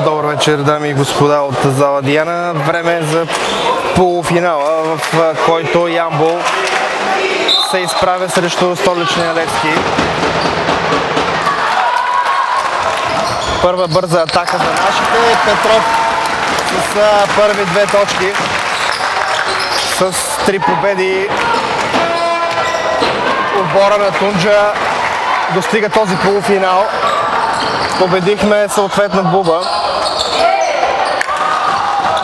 Добър вечер, дами и господа от зала Диана. Време за полуфинала, в който Ямбол се изправя срещу столичния Левски. Първа бърза атака за нашите. Петров с първи 2 точки. С 3 победи отбора на Тунджа достига този полуфинал. Победихме съответно Буба,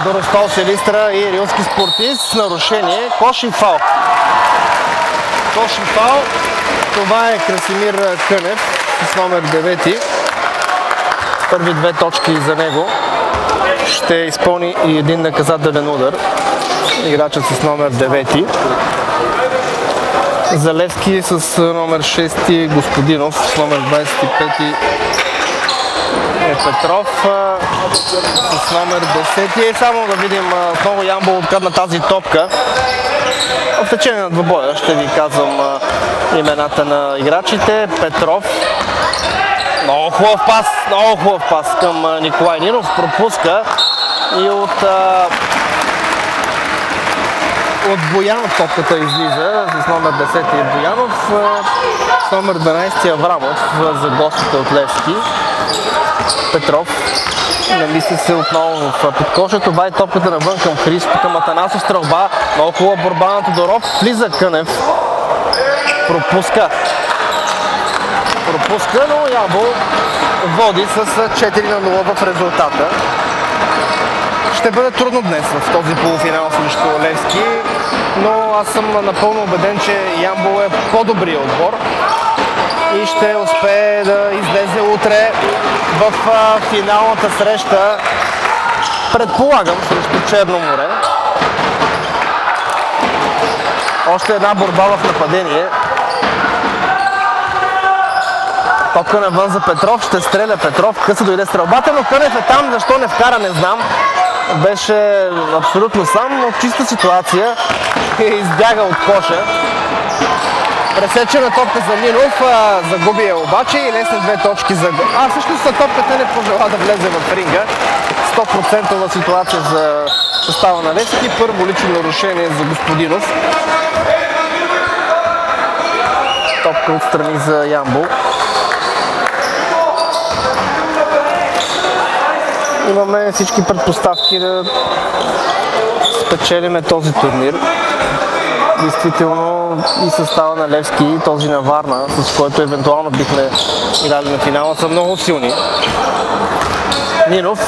Доростол Селистра и Рилски Спортист. Нарушение, кош и фал. Кош и фал. Това е Красимир Кънев с номер 9. Първи 2 точки за него. Ще изпълни и един наказателен удар. Играчът с номер 9. За Левски с номер 6 Господинов, с номер 25 е Петров, с номер 10. Само да видим отново Ямбол открадна тази топка. В течение на двобоя ще ви казвам имената на играчите. Петров. Много хубав пас към Николай Нинов. Пропуска и от Боянов топката излиза с номер 10 Боянов, с номер 12 Аврамов за гостите от Левски. Петров намисли се отново в подкошето, вади топката навън към Христо, към Атанасов, стрелба, много хубава борба на Тодоров, влиза Кънев, пропуска, но Ямбол води с 4-0 в резултата. Ще бъде трудно днес в този полуфинал срещу Левски, но аз съм напълно убеден, че Ямбол е по-добрият отбор и ще успее да излезе утре в финалната среща, предполагам, срещу Черно море. Още една борба в нападение. Топка навън за Петров, ще стреля Петров, къса дойде стрелбата, но Кънев е там, защо не вкара, не знам. Беше абсолютно сам, но чиста ситуация избяга от коша. Пресечена топка за Нинов, загуби я обаче и лесни 2 точки за... Всъщност топката не пожела да влезе в ринга. 100% ситуация за състава на Левски. Първо лично нарушение за Господинов. Топка отстрани за Ямбол. Имаме всички предпоставки да спечелиме този турнир. Действително и състава на Левски, и този на Варна, с който евентуално бихме играли на финала, са много силни. Нинов.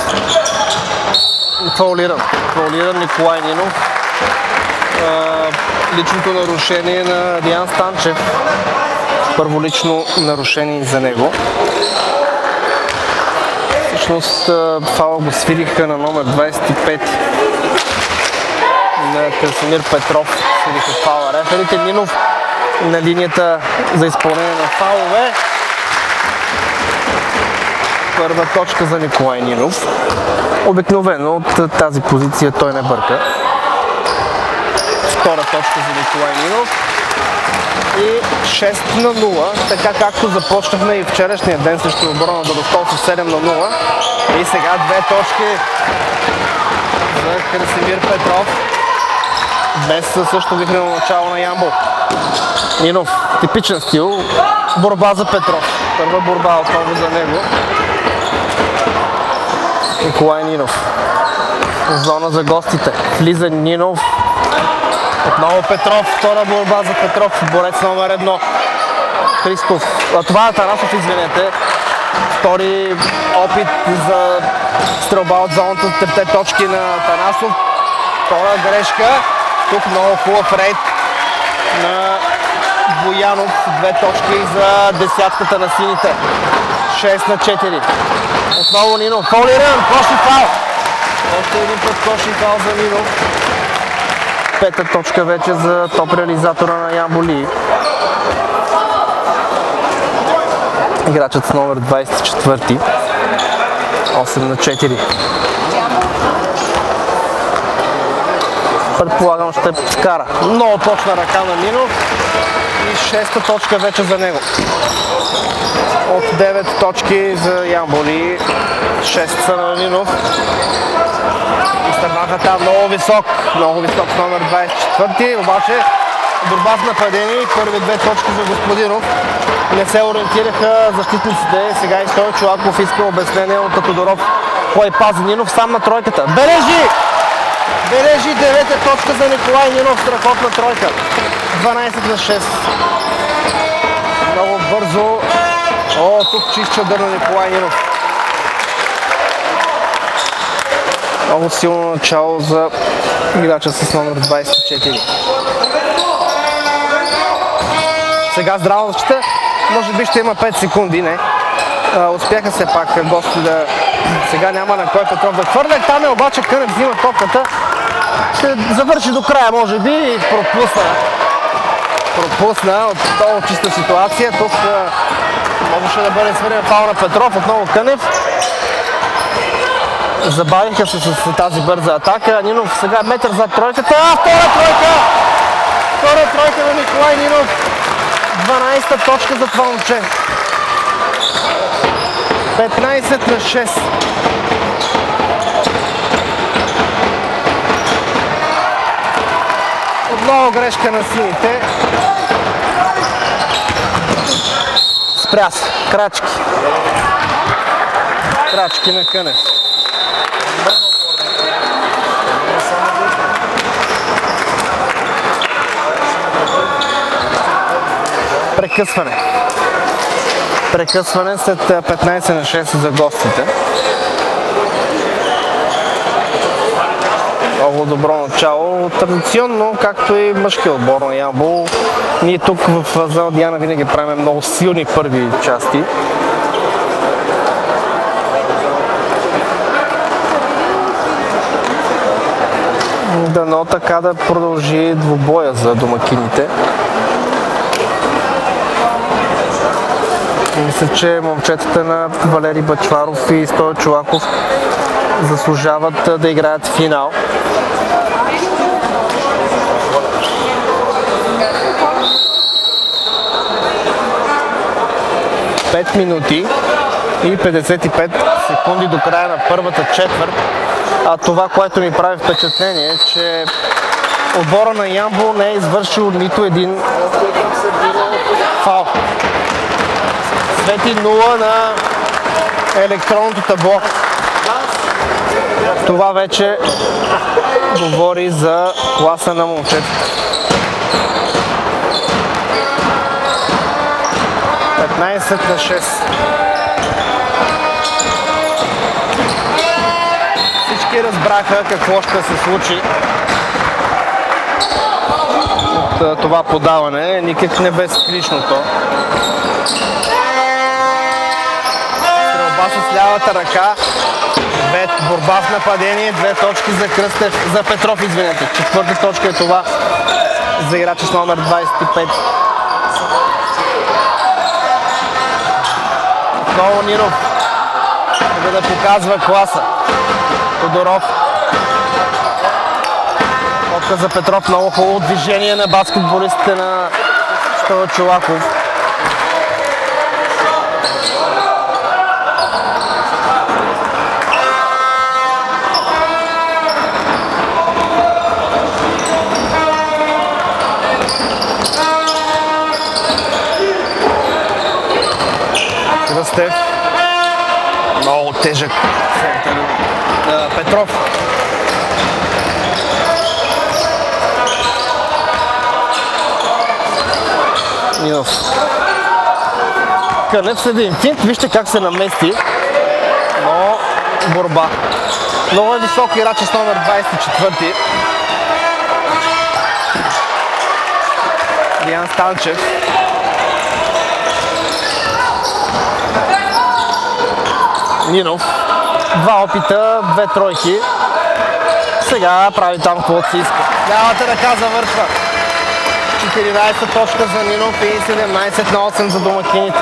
Фаулиран Николай Нинов. Личното нарушение на Диан Станчев. Първо лично нарушение за него. Всъщност фаула го свириха на номер 25 на Красимир Петров. Свириха фаула реферите. Нинов на линията за изпълнение на фаулове. Първа точка за Николай Нинов. Обикновено от тази позиция той не бърка. Втора точка за Николай Нинов. И 6-0, така както започнахме и вчерашния ден срещу отбора на Доростол с 7-0. И сега 2 точки за Красимир Петров. Без също вихрено начало на Ямбол. Нинов, типичен стил, борба за Петров. Първа борба отново за него. Николай Нинов. Зона за гостите. Влиза Нинов. Отново Петров, втора борба за Петров, борец номер 1. Христов. Това е Атанасов, извинете. Втори опит за стрелба от зоната, 3 точки на Атанасов. Втора грешка. Тук много хубав рейд на Боянов. 2 точки за десятката на сините. 6-4. Отново Нинов. Фаулиран, кош и фал. Още един път кош и фал за Нинов. 5-та точка вече за топ реализатора на Ямболи. Играчът с номер 24. 8-4. Предполагам ще вкара. Много точна ръка на Нинов. И 6-та точка вече за него. От 9 точки за Ямболи. 6 са на Нинов. Изтърнаха там много висок с номер 24, обаче борба с нападение и първи 2 точки за Господинов. Не се ориентираха защитниците. Сега и Стоян Чолаков иска обяснение от Тодоров. Кой пази Нинов сам на тройката. Бележи 9-та точка за Николай Нинов. Страхотна тройка. 12-6. Много бързо. Тук чист чадър на Николай Нинов. Много силно начало за играча с номер 24. Сега здрава защита. Може би ще има 5 секунди, не. Успяха се пак гости да... Сега няма на кой Петров да хвърля. Там е обаче Кънев взима топката. Ще завърши до края, може би, и пропусна от много чиста ситуация. Тук можеше да бъде свърнен фаул на Петров. Отново Кънев. Забавиха се с тази бърза атака. Нинов сега метър зад тройката. Втора тройка на Николай Нинов. 12-та точка за това момче. 15-6. Отново грешка на сините. Спря се. Крачки на Кънев. Прекъсване след 15-6 за гостите. Много добро начало. Традиционно, както и мъжки отбор на Ямбол, ние тук в зала Диана винаги правим много силни първи части. Дано така да продължи двубоя за домакините. Мисля, че момчетата на Валери Бъчваров и Стоян Чолаков заслужават да играят финал. Пет минути и 55 секунди до края на първата четвърт. А това, което ми прави впечатление, е, че отбора на Ямбол не е извършил нито един фаул. Свети 0 на електронното табло. Това вече говори за класа на момчета. 15-6. Всички разбраха какво ще се случи от това подаване. Никак не безскришното. Стрелба с лявата ръка. Борба с нападение. 2 точки за Кръстев. За Петров, извинете. Четвърта точка е това за играча с номер 25. Отново Нинов. За да показва класа. Тодоров. Топка за Петров. Много хубаво движение на баскетболистите на Стоян Чолаков. Кръстев. Много тежък център. Петров. Нинов. Кънев следи инфинт. Вижте как се намести. Но борба. Много е висок играч с номер 24. Диан Станчев. Нинов. 2 опита, 2 тройки. Сега прави там каквото си иска. Лявата ръка завършва. 14 точка за Нинов и 17-8 за домакините.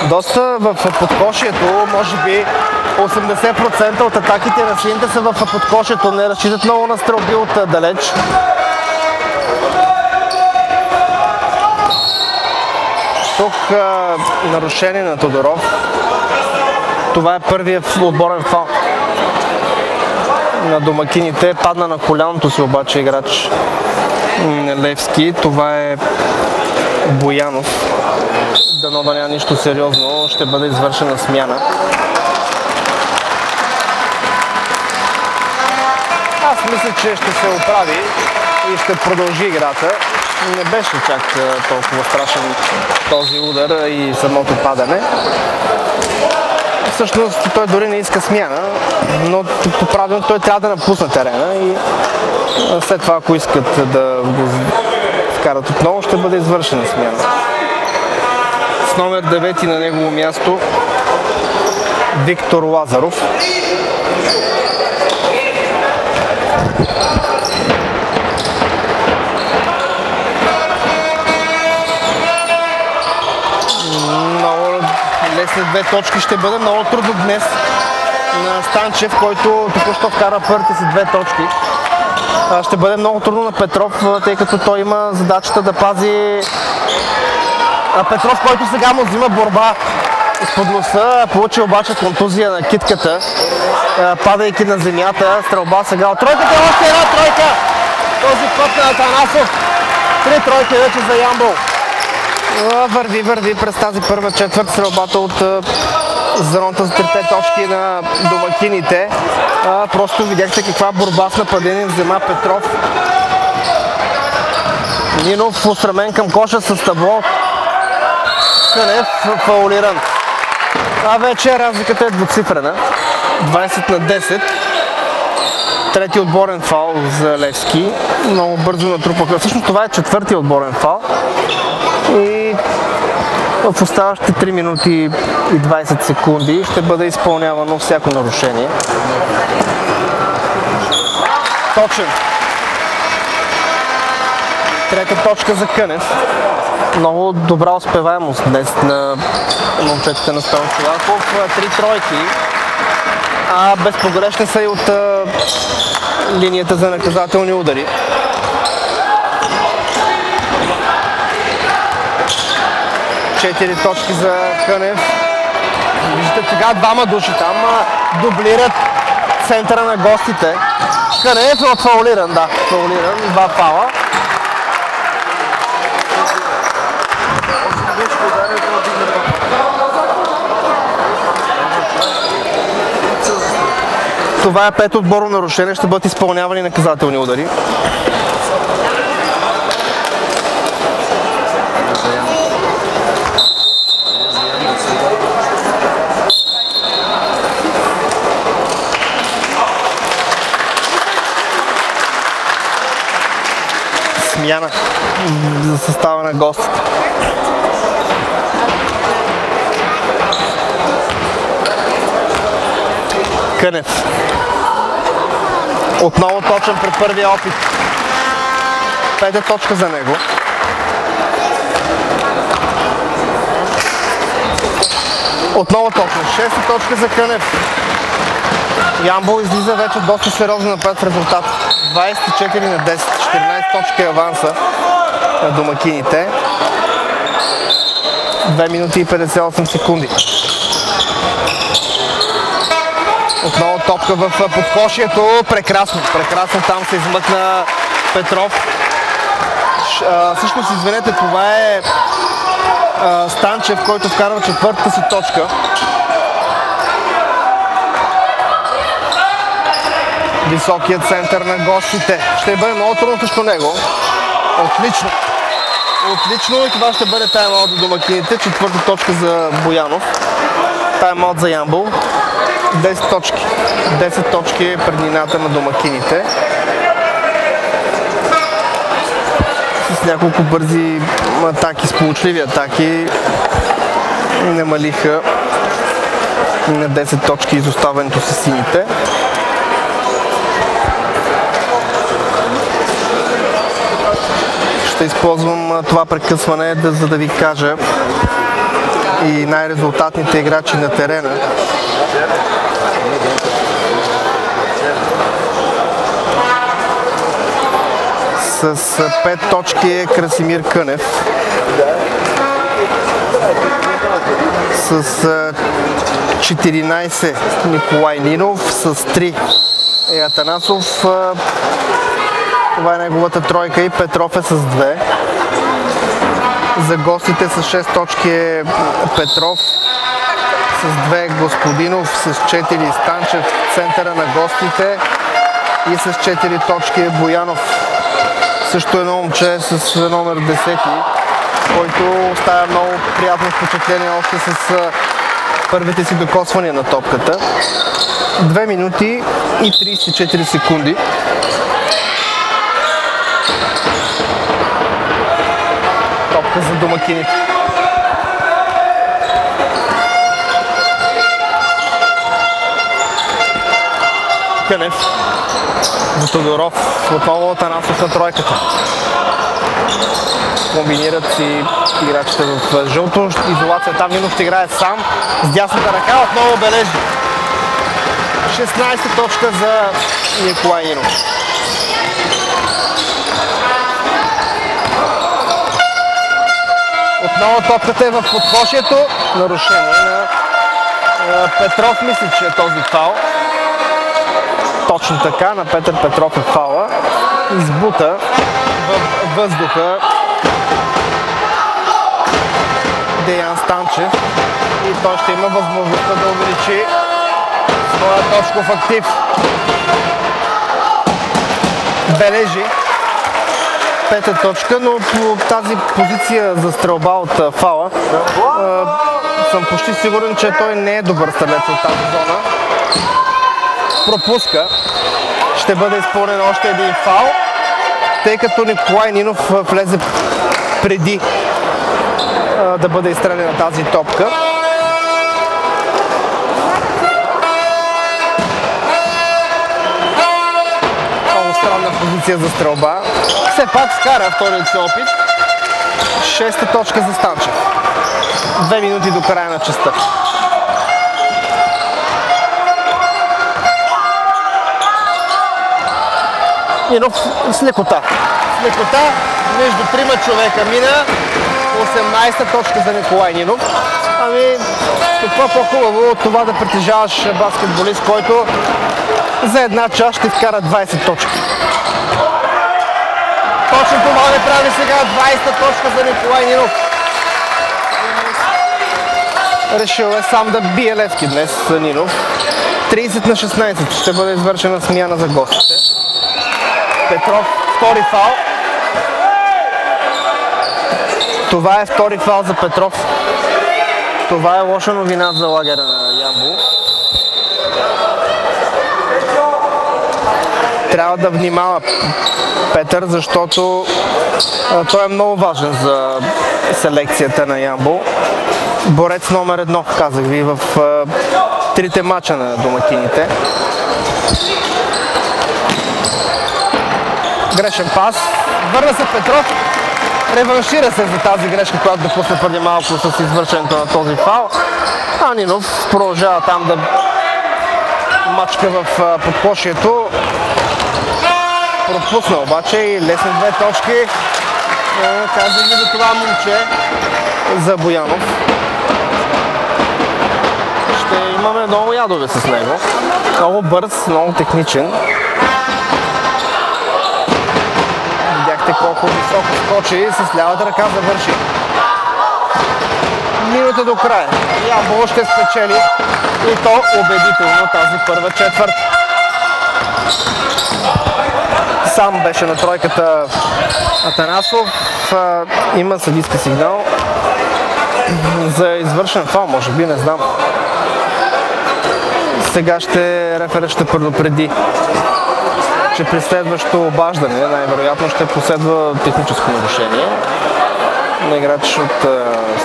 Доста в подкошието, може би 80% от атаките на сините са в подкошието. Не разчитат много на стрелби от далеч. Тук нарушение на Тодоров. Това е първият отборен фаул на домакините. Падна на коляното си обаче играч Левски. Това е Боянов. Дано да няма нищо сериозно. Ще бъде извършена смяна. Аз мисля, че ще се оправи и ще продължи играта. Не беше чак толкова страшен този удар и самото падане. Всъщност той дори не иска смяна, но по правилно той трябва да напусне терена и след това, ако искат да го вкарат отново, ще бъде извършена смяна. С номер 9 на негово място Виктор Лазаров. Лесни 2 точки ще бъде много трудно днес на Станчев, който току-що вкара първите си 2 точки. Ще бъде много трудно на Петров, тъй като той има задачата да пази Петров, който сега му взима борба изпод носа, получи обаче контузия на китката, падайки на земята. Стрелба сега от тройката, още една тройка! Този път на Атанасов. 3 тройки вече за Ямбол. Върви през тази първа четвърт стрелбата от зоната за 3 точки на домакините. Просто видяхте каква борба в нападение взема Петров. Нинов устремен към коша с табло. Кънев фаулиран. Вече разликата е двуцифрена. 20 на 10. Трети отборен фаул за Левски. Много бързо натрупаха. Всъщност това е четвърти отборен фаул. И в оставащите 3 минути и 20 секунди ще бъде изпълнявано всяко нарушение. Точен. Трета точка за Кънев. Много добра успеваемост днес на момчетите на Стойн Чолаков. 3 тройки. Безпогрешни са и от линията за наказателни удари. Четири точки за Кънев. Виждате сега двама души там дублират центъра на гостите. Кънев е фаулиран, да, фаулиран, 2 фаула. Това е 5 отборно нарушение, ще бъдат изпълнявани наказателни удари. Смяна за състава на гостите. Кънев. Отново точен пред първия опит. 5 точка за него. Отново точен. 6 точка за Кънев. Ямбол излиза вече доста сериозно напред в резултат. 24 на 10. 14 точки аванса на домакините. 2 минути и 58 секунди. Отново топка в подкошието. Прекрасно. Прекрасно там се измъкна Петров. Всъщност, извинете, това е Станчев, който вкарва четвъртата си точка. Високият център на гостите. Ще бъде много трудно срещу него. Отлично. Отлично и това ще бъде тайм-аут за домакините. Четвърта точка за Боянов. Тайм-аут за Ямбол. 10 точки. 10 точки е преднината на домакините. С няколко бързи атаки, сполучливи атаки намалиха на 10 точки изоставането с сините. Ще използвам това прекъсване, за да ви кажа и най-резултатните играчи на терена. С 5 точки е Красимир Кънев. с 14 Николай Нинов, с 3 е Атанасов. Това е неговата тройка и Петров е с 2. За гостите с 6 точки е Петров, с 2 Господинов, с 4 Станчев в центъра на гостите и с 4 точки е Боянов. Също едно момче с номер 10, който оставя много приятно впечатление още с първите си докосвания на топката. 2 минути и 34 секунди. Топка за домакините. Кънев за Тодоров, отново Атанасов на тройката. Комбинират си играчите в жълто. Изолация там, Нинов ще играе сам. С дясната ръка отново бележи. 16 точка за Николай Нинов. Отново топката е в подкошието. Нарушение на Петров, мисля, че е този фаул. Точно така, на Петър Петров е фаула. Избута във въздуха Деян Станчев и той ще има възможността да увеличи своя точков актив. Бележи 5-та точка, но по тази позиция за стрелба от фаула съм почти сигурен, че той не е добър стрелец от тази зона. Пропуска. Ще бъде изпълнен още един фаул, тъй като Николай Нинов влезе преди да бъде изстреляна тази топка. Много странна позиция за стрелба. Все пак скара вторият си опит. 6-та точка за Станчев. 2 минути до края на частта. Нинов с лекота. С лекота между 3 човека мина. 18-та точка за Николай Нинов. Ами, какво по-хубаво от това да притежаваш баскетболист, който за една част ще вкара 20 точки. Точно това не прави сега. 20-та точка за Николай Нинов. Решил е сам да бие Левски днес Нинов. 30 на 16 ще бъде извършена смяна за гостите. Петров, втори фаул. Това е втори фаул за Петров. Това е лоша новина за лагера на Ямбол. Трябва да внимава Петър, защото той е много важен за селекцията на Ямбол. Борец номер 1, казах ви, в трите мача на домакините. Грешен пас. Върна се Петров. Реваншира се за тази грешка, която допусна преди малко с извършването на този фаул. А Нинов продължава там да мачка в подкошието. Пропусна обаче и лесни 2 точки. Казах ви за това момче, за Боянов. Ще имаме много ядове с него. Много бърз, много техничен. Видяхте колко високо скочи и с лявата ръка завърши. Минута до края. Ямбол ще спечели и то убедително тази първа четвърт. Сам беше на тройката Атанасов. Има съдийски сигнал за извършен фаул, може би, не знам. Сега реферът ще предупреди, че при следващото обаждане най-вероятно ще последва техническо нарушение на играч от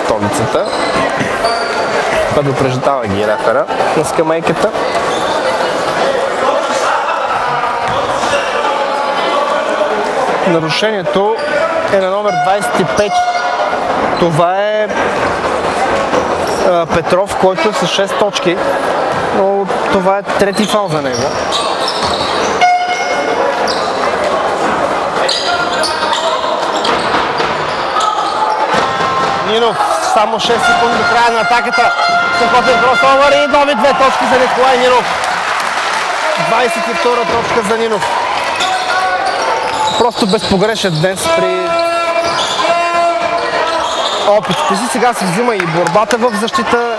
столицата. Предупреждава ги рефера на скамейката. Нарушението е на номер 25. Това е Петров, който е с 6 точки, но това е трети фаул за него. Нинов само 6 секунди до края на атаката. Страхотен кросовър и нови 2 точки за Николай Нинов. 22 точка за Нинов. Просто безпогрешен днес при опитите си. Сега се взима и борбата в защита.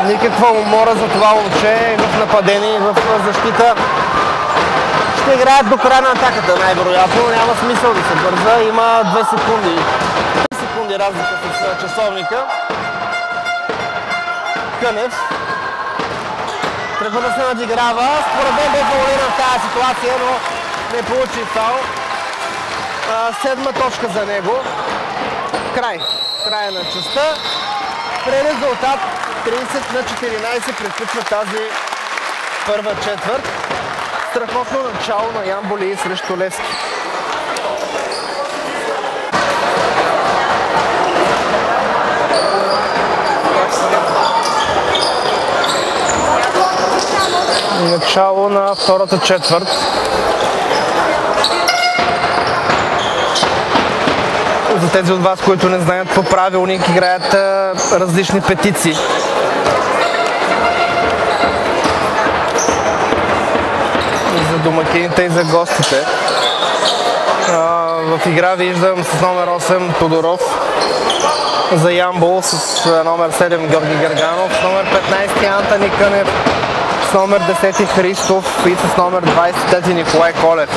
Никаква умора за това момче в нападение и в защита. Ще играят до края на атаката, най-вероятно. Няма смисъл да се бърза. Има 2 секунди. 3 секунди разлика с часовника. Кънев. Трябва да се надиграва. Според мен бе фаулиран в тази ситуация, но не получи фаул. 7 точка за него. Край на частта. При резултат 30-14 приключва тази първа четвърт. Страхотно начало на Ямбол срещу Левски. Начало на втората четвърт. За тези от вас, които не знаят, по правилник играят различни петиции. За домакините и за гостите. В игра виждам с номер 8 Тодоров, за Ямбол с номер 7 Георги Герганов, с номер 15 Антони Кънев, с номер 10 Христов и с номер 23 Николай Колев.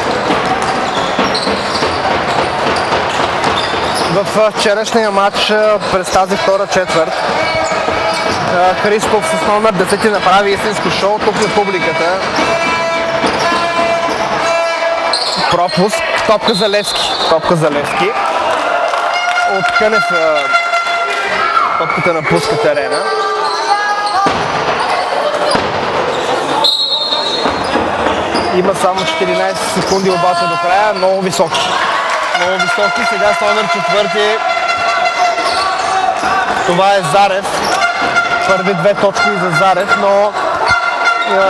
В вчерашния матч през тази втора четвърт Христов с номер 10 направи истинско шоу тук на публиката. Пропуск, топка за Левски. От Кънев топката напуска терена. Има само 14 секунди обаче до края, много високи. Сега с номер 4. Това е Зарев. Първи 2 точки за Зарев, но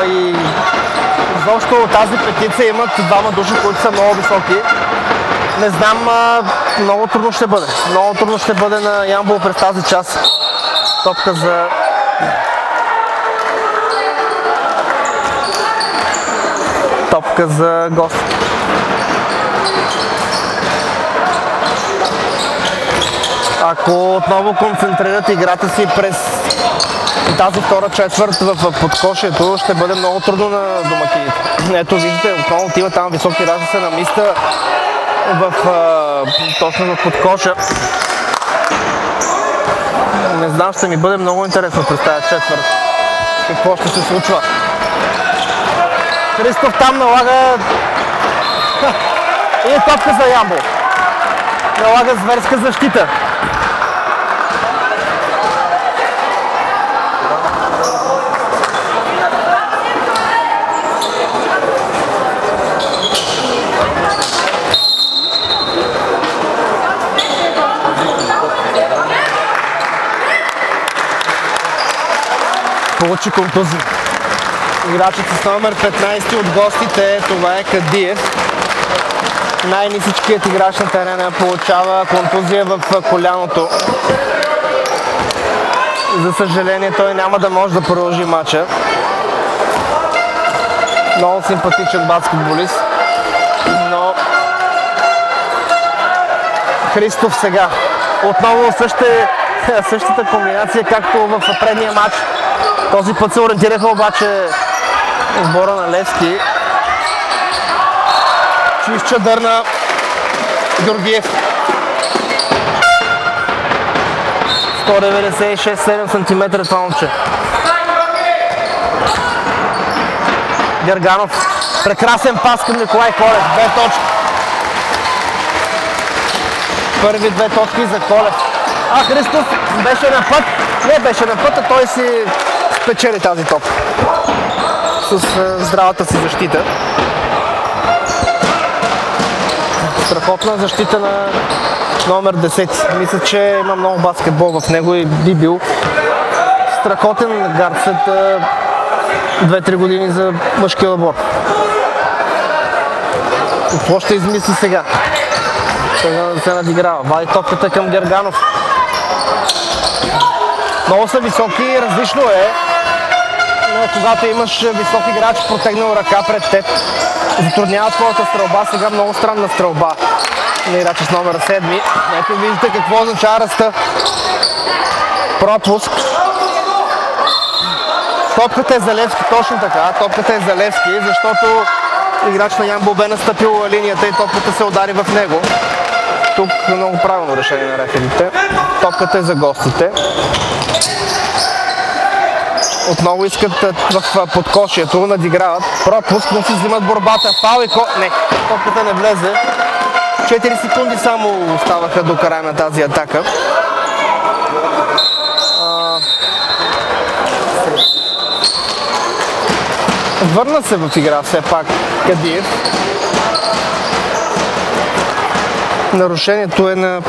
и изобщо от тази петиция имат двама души, които са много високи. Не знам, много трудно ще бъде на Ямбол през тази част. Топка за гост. Ако отново концентрират играта си през тази втора четвърт в подкошието, ще бъде много трудно на домакините. Ето виждате, отново отива там високи, ражда се на миста точно в подкоша. Не знам, ще ми бъде много интересно през тази четвърт какво ще се случва. Христов там налага и топка за Ямбол. Налага зверска защита. Получи контузия. Играчът с номер 15 от гостите, това е Кадиев. Най-нисичкият играч на терена получава контузия в коляното. За съжаление той няма да може да продължи матча. Много симпатичен баскетболист. Но Христов сега. Отново същата комбинация, както в предния матч. Този път се ориентираха обаче отбора на Левски. Чист чадър на Георгиев. 196-7 см това момче. Герганов. Прекрасен пас към Николай Колев. 2 точки. Първи 2 точки за Колев. Христов беше на път. Не беше на път, а той си спечели тази топ. С здравата си защита. Страхотна защита на номер 10. Мисля, че има много баскетбол в него и би бил страхотен гард след 2-3 години за мъжкия отбор. Какво ще измисли сега? Сега да се надиграва. Вади топката към Герганов. Много са високи, различно е. Но когато имаш висок играч, протегнал ръка пред теб, затруднява твоята стрелба. Сега много странна стрелба на играча с номер 7. Ето виждате какво означава ръста. Пропуск. Топката е за Левски, точно така. Топката е за Левски, защото играч на Ямбол бе настъпил линията и топката се удари в него. Тук е много правилно решение на реферите. Топката е за гостите. Отново искат в подкошието, надиграват. Пропуск, но си взимат борбата. Фал и не, топката не влезе. 4 секунди само оставаха до края на тази атака. Върна се в игра все пак Кадиев. Нарушението е на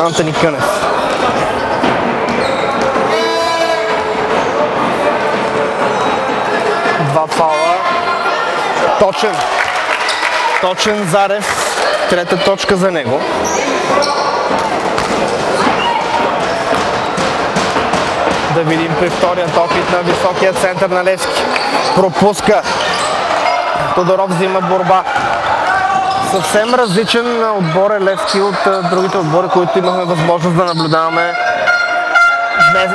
Антони Кънев. Два фаула. Точен Зарев. Трета точка за него. Да видим при вторият опит на високия център на Левски. Пропуска. Тодоров взима борба. Съвсем различен отбор е Левски от другите отбори, които имахме възможност да наблюдаваме днес,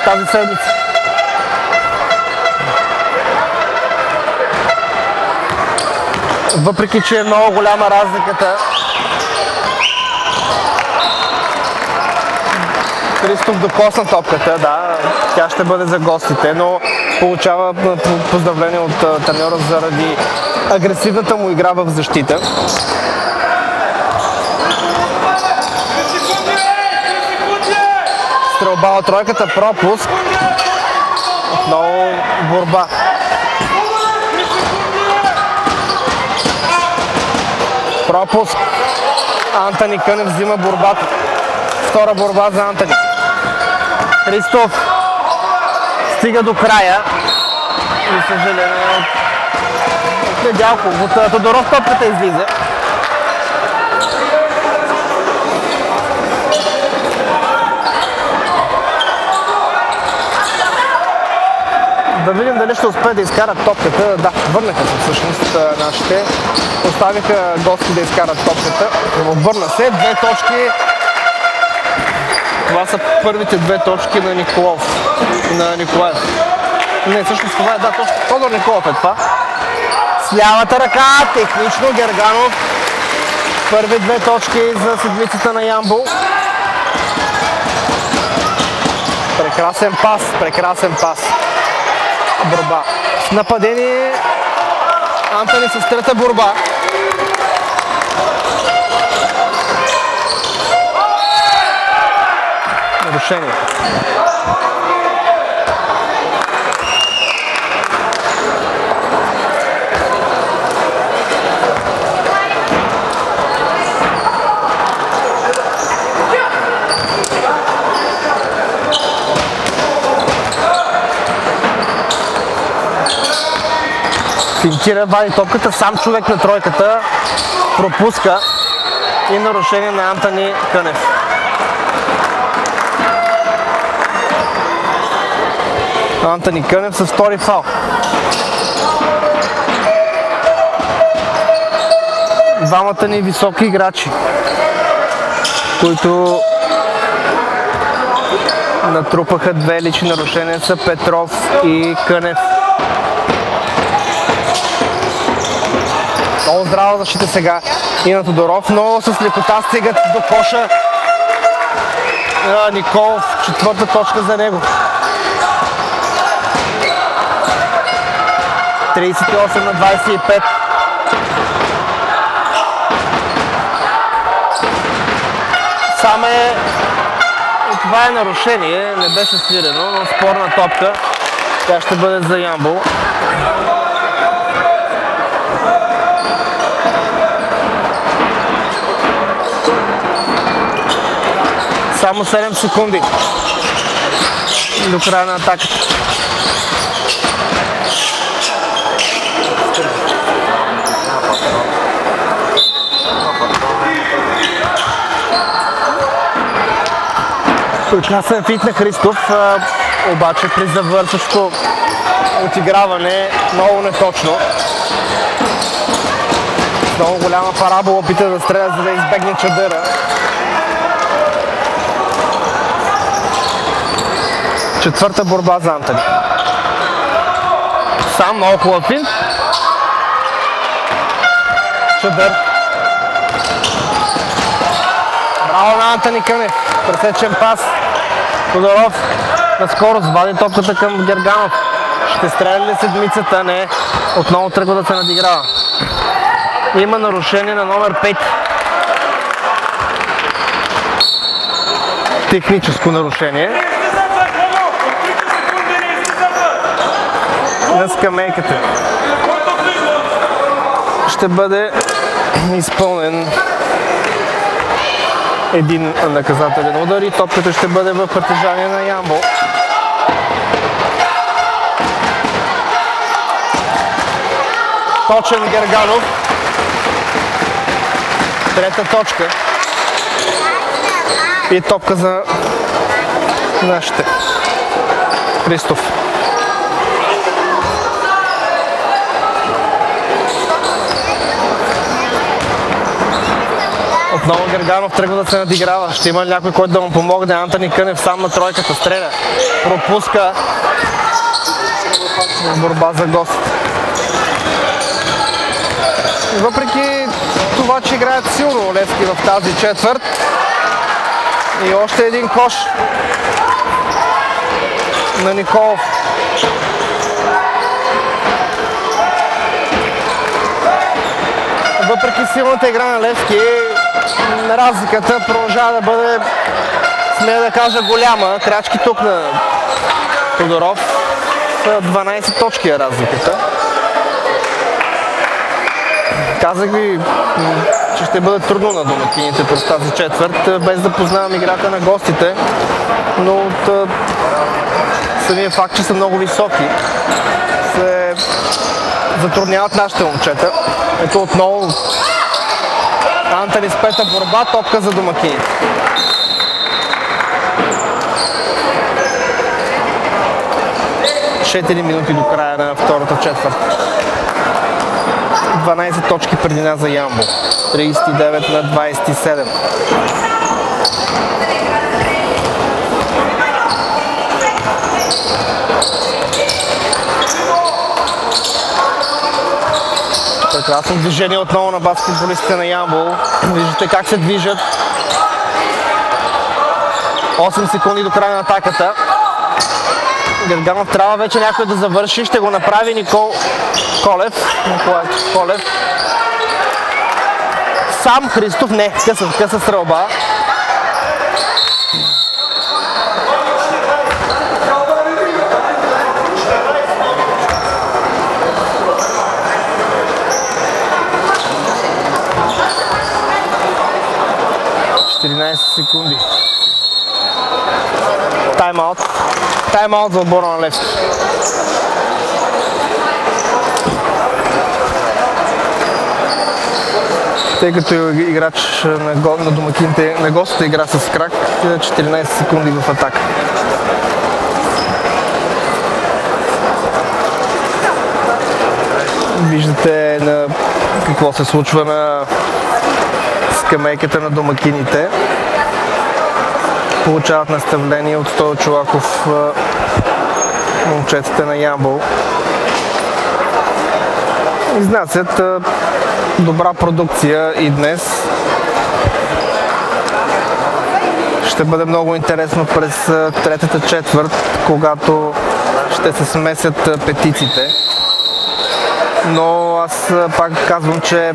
тази седмица. Въпреки че е много голяма разликата, Христов докосна топката, да, тя ще бъде за гостите, но получава поздравление от треньора заради агресивната му игра в защита. Стрелба от тройката, пропуск. Отново борба. Пропуск. Антони Кънев взима борбата. Втора борба за Антони. Христов стига до края. За съжаление от Недялков. От Тодоров топката излиза. Да видим дали ще успее да изкарат топката. Да, върнаха се всъщност нашите. Оставиха гости да изкарат топката. Върна се. 2 точки. Това са първите 2 точки на Николаев. Не, всъщност това е, да, точно Тодор Николов е това. С лявата ръка, технично Герганов. Първи 2 точки за седмицата на Ямбол. Прекрасен пас. Борба. В нападение Антони с трета борба. Нарушение. Финтира, вади топката, сам човек на тройката, пропуска и нарушение на Антони Кънев. Антони Кънев с втори фал. Двамата ни високи играчи, които натрупаха 2 лични нарушения, са Петров и Кънев. Много здрава защита сега и на Тодоров, но с лекота стигат до коша. Николов, четвърта точка за него. 38 на 25. Това е нарушение, не беше свирено, но спорна топка. Тя ще бъде за Ямбол. Само 7 секунди до края на атаката. Прекрасен фит на Христов, обаче при завършващо отиграване много неточно. Много голяма парабола опита да стреля, за да избегне чадъра. Четвърта борба за Антони. Сам много хубав финт. Чадър. Браво на Антони Кънев. Пресечен пас. Тодоров на скорост вади топката към Герганов. Ще стреля ли седмицата? Не. Отново тръгва да се надиграва. Има нарушение на номер 5. Техническо нарушение. На скамейката ще бъде изпълнен един наказателен удар и топката ще бъде в притежание на Ямбол. Точен Герганов. Трета точка. И топка за нашите. Христов. Отново Герганов тръгва да се надиграва. Ще има някой, който да му помогне. Антони Кънев сам на тройката стреля. Пропуска. Борба за гост. Въпреки това, че играят силно Левски в тази четвърт. И още един кош на Николов. Въпреки силната игра на Левски, разликата продължава да бъде, смея да кажа, голяма. Крачки тук на Тодоров. 12 точки е разликата. Казах ви, че ще бъде трудно на домакините през тази четвърт, без да познавам играта на гостите, но от самия факт, че са много високи, се затрудняват нашите момчета. Ето отново Антони с пета борба, топка за домакините. Четири минути до края на втората четвърт. 12 точки предина за Ямбол. 39 на 27. Прекрасно движение отново на баскетболистите на Ямбол. Виждате как се движат. 8 секунди до края на атаката. Герганов трябва вече някой да завърши. Ще го направи Николай Колев. Сам Христов, не, къса стрелба. Секунди. Тайм-аут. Тайм-аут за отбора на Левски. Тъй като играч на домакините, на гостите игра с крак, 14 секунди в атака. Виждате какво се случва на скамейката на домакините. Получават наставление от Стойо Чолаков момчетите на Ямбол. Изнасят добра продукция и днес. Ще бъде много интересно през третата четвърт, когато ще се смесят петиците. Но аз пак казвам, че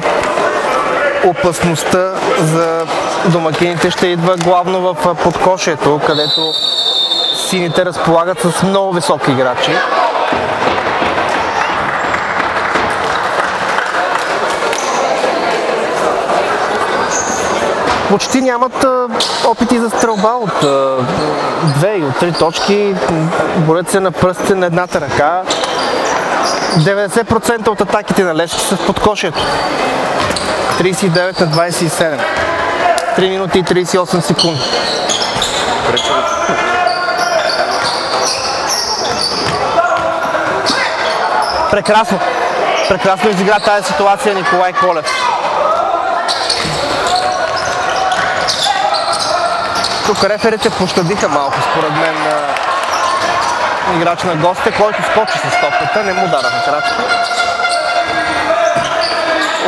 опасността за домакините ще идва главно в подкошието, където сините разполагат с много високи играчи. Почти нямат опити за стрелба от 2 и от 3 точки. Борят се на пръстите на едната ръка. 90% от атаките на Левски са в подкошието. 39 на 27. 3 минути и 38 секунди. Прекрасно. Прекрасно изигра тази ситуация Николай Колев. Тук реферите пощадиха малко, според мен, играч на гостите, който скочи с топката, не му дараха крачка.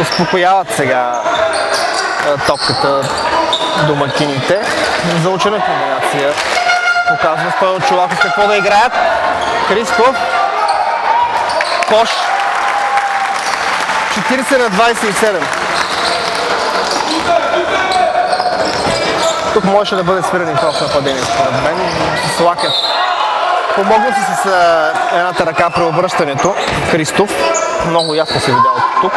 Успокояват сега топката домакините. Заучена комбинация. Показва Стойо Чолаков какво да играят. Христов. Кош. 40-27. Тук можеше да бъде спиран и в нападение, според мен. Слакев. Помогна си с едната ръка при обръщането. Христов. Много ясно се видя от тук.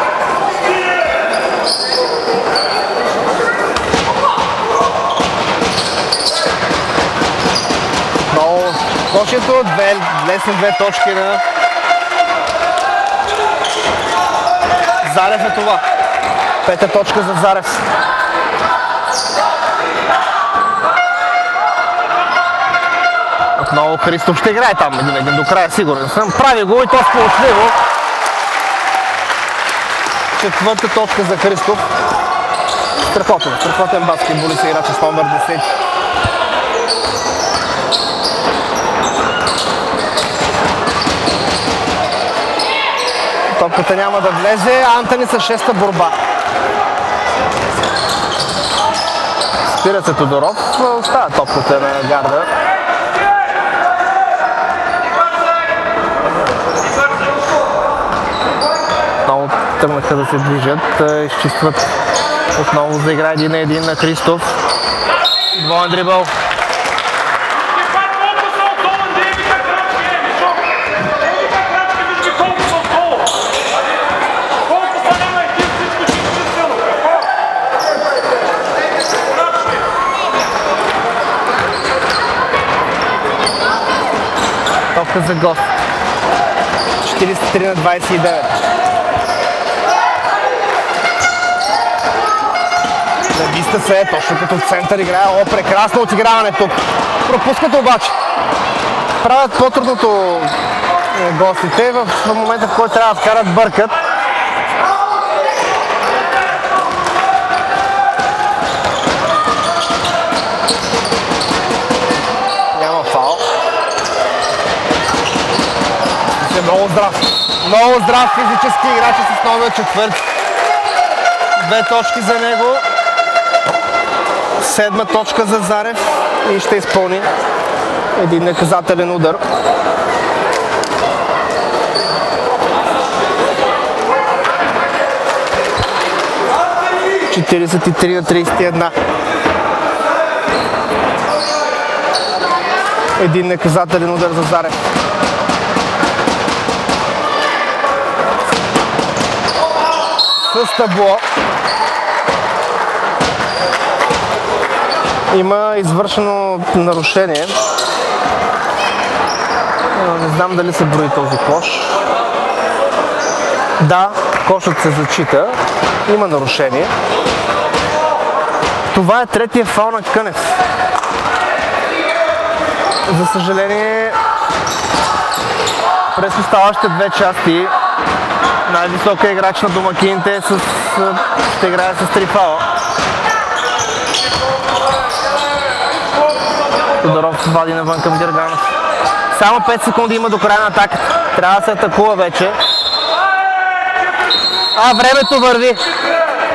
Много кошето. Лесни две точки на Зарев е това. Пета точка за Зарев. Отново Христов ще играе там до края, сигурен съм. Прави го и то сполучливо. Четвърта точка за Христов. Страхотен баскетболист играч с номер 10. Топката няма да влезе. Антони с шеста борба. Спира се Тодоров. Остава топката на гарда. Отново тръгнаха да се движат. Изчистват. Отново заигра 1-1 на Христов. Двоен дрибъл. Топка за гост. 43-29. Нависта се, точно като в център играе. О, прекрасно отиграване тук. Пропускат обаче. Правят по-трудното гостите в момента, в който трябва да вкарат бъркат. Няма фаул. Много здрав физически играч с номер 4. Две точки за него. Седма точка за Зарев и ще изпълни един наказателен удар. – 43-31. Един наказателен удар за Зарев. С табло. Има извършено нарушение. Не знам дали се брои този кош. Да, кошът се зачита. Има нарушение. Това е третия фаул на Кънев. За съжаление, през оставащите две части най-висока играч на домакините ще играе с 3 фаула. Тодоров вади навън към Герганов. Само 5 секунди има до края на атаката. Трябва да се атакува вече. Времето върви.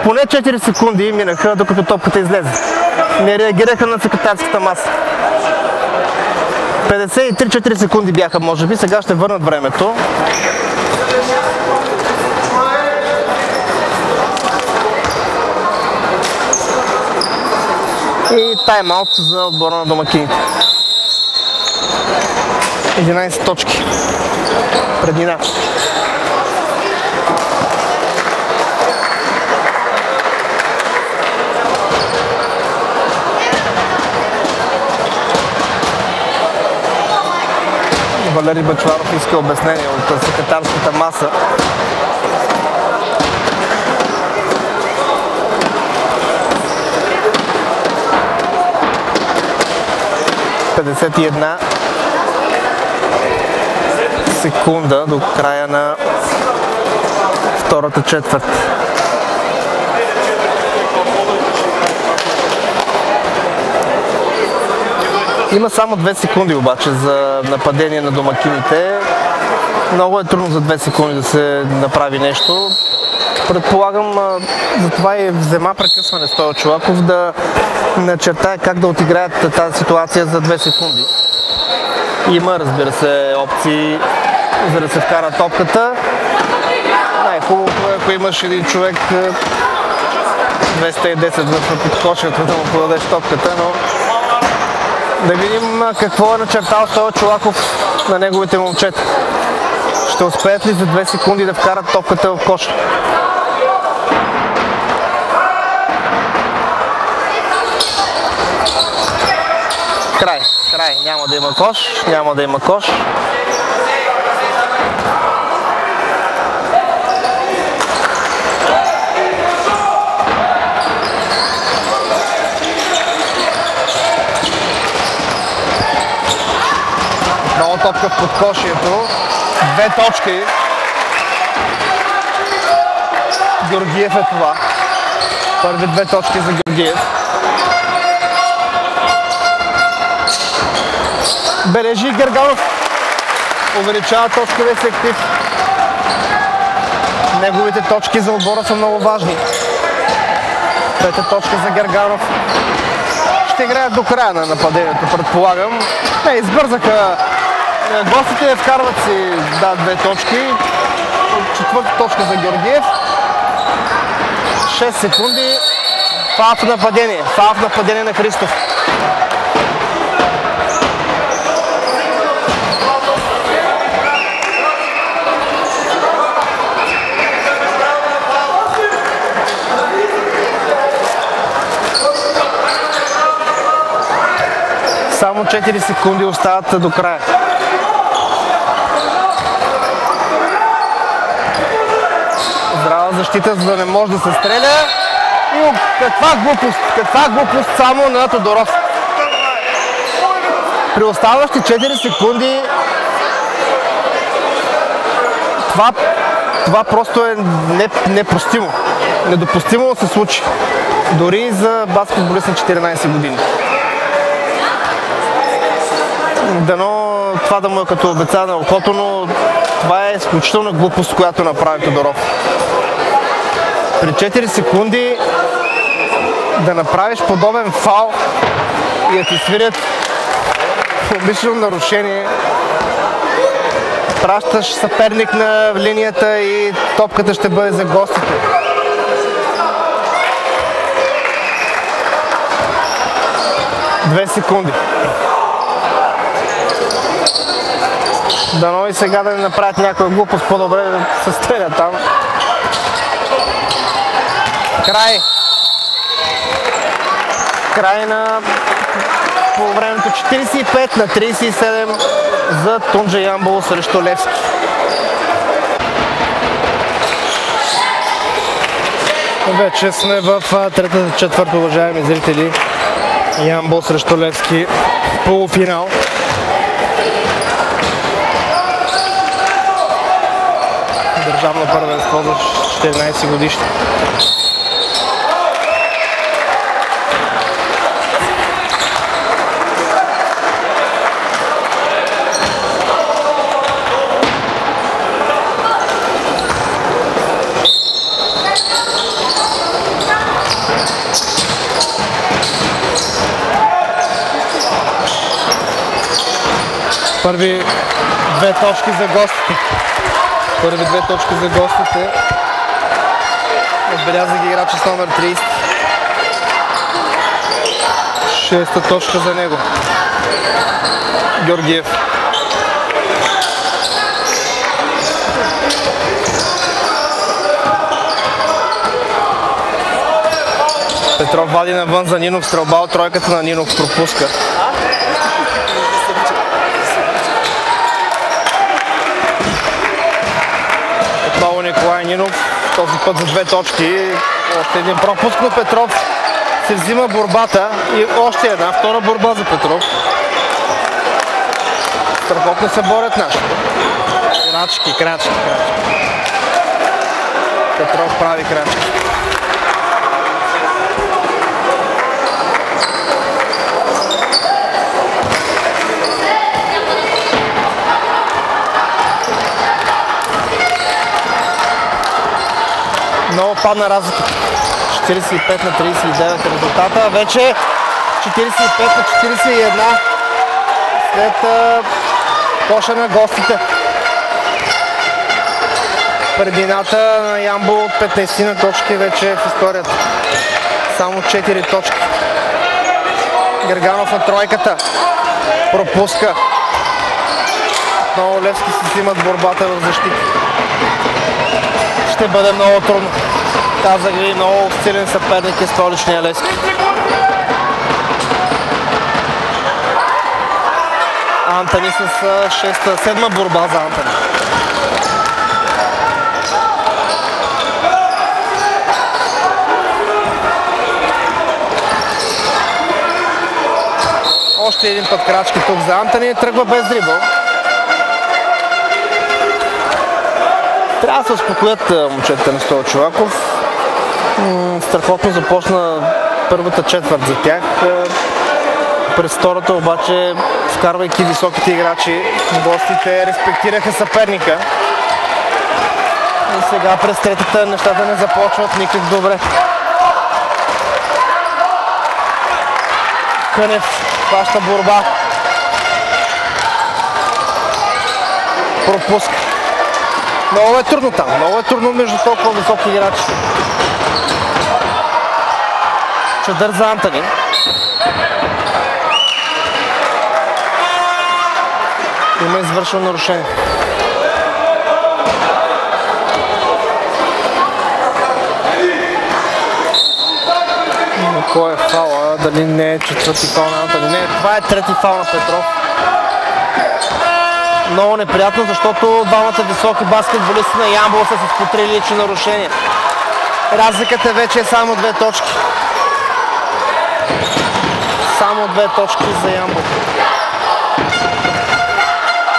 Поне 4 секунди минаха, докато топката излезе. Не реагираха на секретарската маса. 53-4 секунди бяха, може би. Сега ще върнат времето. И тайм-аут за отбора на домакините. 11 точки. Преднина. Валери Бъчваров иска обяснение от секретарската маса. Една секунда до края на втората четвърт. Има само 2 секунди обаче за нападение на домакините. Много е трудно за 2 секунди да се направи нещо. Предполагам, затова и взема прекъсване Стойо Чолаков да начертае как да отиграят тази ситуация за 2 секунди. Има, разбира се, опции за да се вкара топката. Най-хубавото е, ако имаш един човек 210 в подкошията да му подадеш топката, но да видим какво е начертал Стойо Чолаков на неговите момчета. Ще успеят ли за 2 секунди да вкарат топката в коша? Край. Няма да има кош. Няма да има кош. Много топка в подкошието. 2 точки. Георгиев е това. Първи 2 точки за Георгиев. Бележи Герганов. Увеличава точковия си актив. Неговите точки за отбора са много важни. 5 точка за Герганов. Ще играят до края на нападението, предполагам. Избързаха гостите, вкарват си 2 точки. 4-та точка за Георгиев. 6 секунди. Фаул в нападение. Фаул в нападение на Христов. Само 4 секунди остават до края. Здрава защита, за да не може да се стреля. И каква глупост само на Тодоров. При оставащи 4 секунди това просто е непростимо. Недопустимо да се случи. Дори за баскетболист на 14 години. Дано това да му е като обеца на окото, но това е изключителна глупост, която направи Тодоров. При 4 секунди да направиш подобен фаул и да ти свирят умишлено нарушение. Пращаш съперник на линията и топката ще бъде за гостите. Две секунди. Дано и сега да не направят някоя глупост, по-добре да се стрелят там. Край на по времето 45 на 37 за Тунджа Ямбол срещу Левски. Вече сме в третата четвърта, уважаеми зрители. Ямбол срещу Левски, полуфинал. Държавно първенство за 14 годишни. Първи две точки за гостите. Отбеляза ги играч с номер 30. Шеста точка за него. Георгиев. Петров вади навън за Нинов, стрелба от тройката на Нинов, пропуска. Отново Николай Нинов, този път за две точки. Още един пропуск, но Петров се взима борбата и още една, втора борба за Петров. Страхотно се борят нашите. Крачки. Петров прави крачки. Много падна разлика. 45 на 39 резултата. Вече 45 на 41 след коша на гостите. Предината на Ямбол от 15 на точки вече в историята. Само 4 точки. Герганов на тройката. Пропуска. Много Левски си взимат борбата в защита. Ще бъде много трудно. Казах ви, много силен съперник е столичния Левски. Антони с 6-7 борба за Антони. Още един път крачки тук за Антони. Тръгва без дрибъл. Трябва да се успокоят момчета на Стоил Чолаков. Страхотно започна първата четвърт за тях. През втората обаче, вкарвайки високите играчи, гостите респектираха съперника. И сега през третата нещата не започват никак добре. Кънев хваща борба. Пропуска. Много е трудно там. Много е трудно между толкова високи играчи. Чадър за Антони. Има извършено нарушение. Кой е фаула? Дали не е четвърти фаул на Антони? Не, това е трети фаул на Петров. Много неприятно, защото двамата високи баскетболисти на Ямбол са с по 3 лични нарушения. Разликата вече е само 2 точки. Само 2 точки за Ямбол.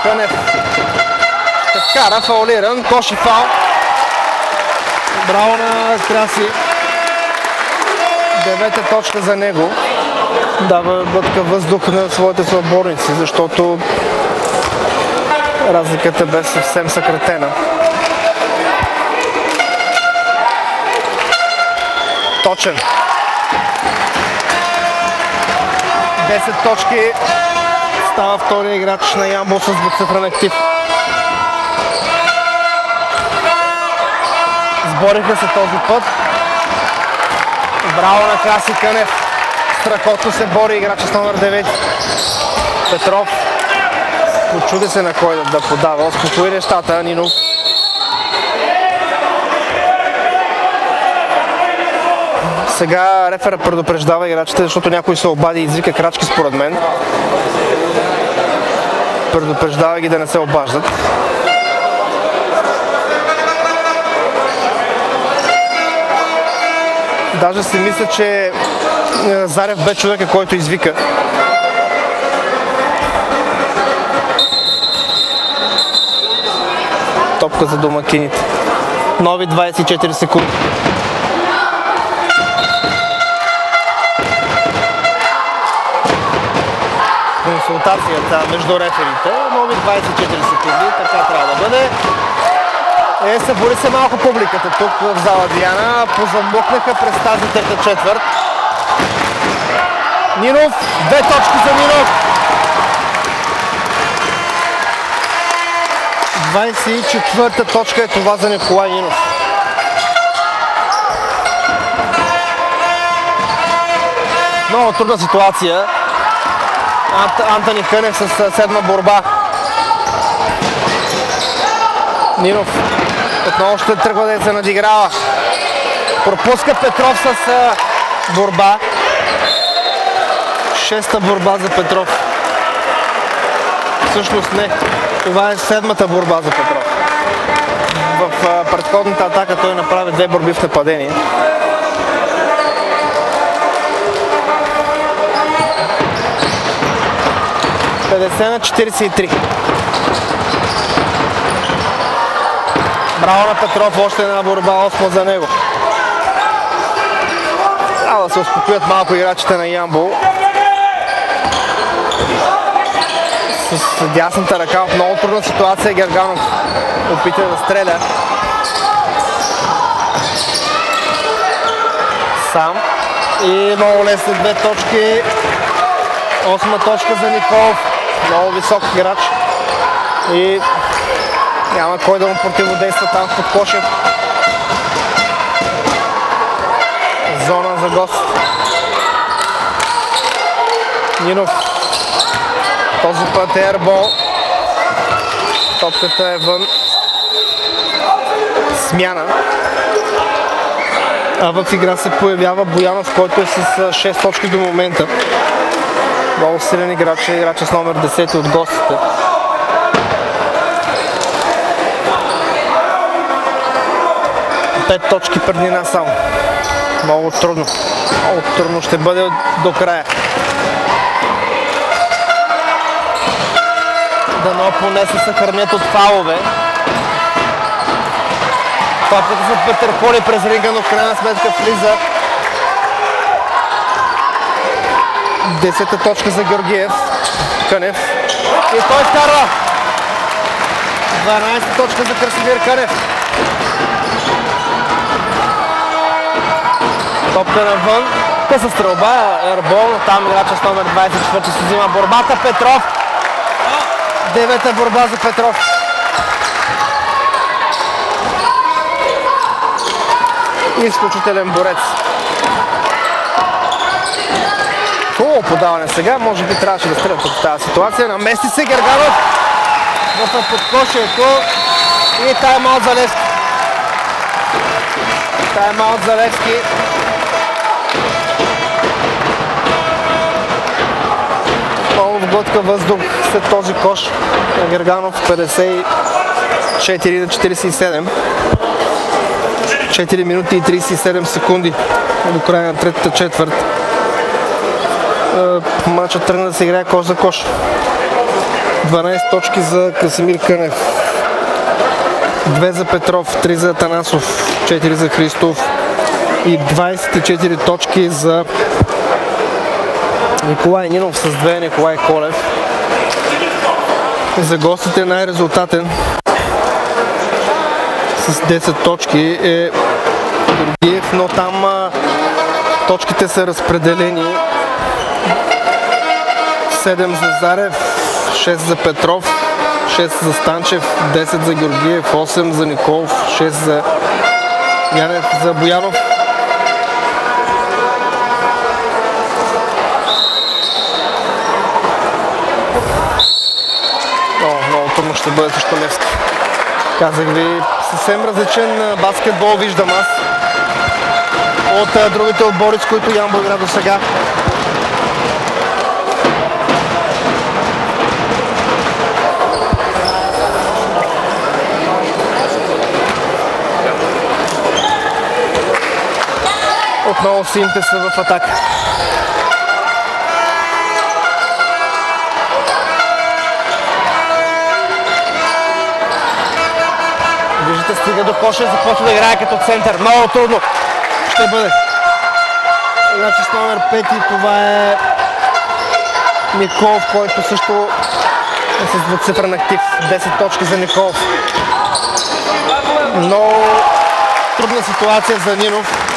Кънев ще вкара, фаулиран, Коши фаул. Браво на Краси. 9-та точка за него. Дава глътка въздух на своите съотборници, защото разликата бе съвсем съкратена. Точен. 10 точки. Става втория играч на Ямбол с двуцифрен актив. Сбориха се този път. Браво на Краси Кънев. Страхотно се бори играча с номер 9. Петров. Почуди се на кой да подава. Успокои нещата, Нинов. Сега рефера предупреждава играчите, защото някой се обади и извика крачки според мен. Предупреждава ги да не се обаждат. Даже си мисля, че Зарев бе човека, който извика. Топка за домакините. Нови 24 секунди. Консултацията между реферите. Нови 24 секунди. Така трябва да бъде. Събуди се малко публиката тук в зала Диана. Позамлъкнаха през тази трета четвърт. Нинов. 2 точки за Нинов. 24-та точка е това за Николай Нинов. Много трудна ситуация. Антони Кънев с 7-ма борба. Нинов отново ще тръгва да се надиграва. Пропуска Петров с борба. 6-та борба за Петров. Всъщност не. Това е 7-та борба за Петров. В предходната атака той направи 2 борби в нападение. ...50 на 43. Браво на Петров, още една борба, 8 за него. Трябва да се успокоят малко играчите на Ямбол. С дясната ръка в много трудна ситуация Герганов опита да стреля. Сам. И много лесни 2 точки. 8 точка за Николов. Много висок играч. И няма кой да му противодейства там в подкошие. Зона за гост. Нинов. Този път е ербол. Топката е вън. Смяна. А в игра се появява Боянов, който е с 6 точки до момента. Много силен играч с номер 10 от гостите. Пет точки преднина само. Много трудно. Много трудно ще бъде до края. Дано поне се съхранят от фалове. Топката за Петър Коли през ринга, но в крайна сметка влиза. 10-та точка за Георгиев. Кънев. И той вкарва. 12-та точка за Красимир Кънев. Топка навън. Къса стрелба. Ербол. Там играча с номер 24 се взима борбата. Петров. 9-та борба за Петров. Изключителен борец. Хубаво подаване сега. Може би трябваше да стреля в тази ситуация. Намести се Герганов в подкошието и тайм-аут за Левски. Тайм-аут за Левски. Много вглътка въздух след този кош на Герганов. 54 на 47. 4 минути и 37 секунди до края на третата четвърт. Матчът тръгна да се играе кош за кош. 12 точки за Красимир Кънев. 2 за Петров, 3 за Атанасов, 4 за Христов и 24 точки за Николай Нинов с 2 Николай Колев. За гостите най-резултатен с 10 точки е Георгиев, но там точките са разпределени. 7 за Зарев, 6 за Петров, 6 за Станчев, 10 за Георгиев, 8 за Николов, 6 за Янев, за Боянов. Много трудно ще бъде срещу Левски. Казах ви, съвсем различен баскетбол виждам аз от другите отбори, с които Ямбол игра до сега. Отново сините са в атака. Виждате, стига до коша и започва да играе като център. Много трудно ще бъде. Значи с номер 5 това е Николов, който също е с двуцифрен актив. 10 точки за Николов. Много трудна ситуация за Нинов.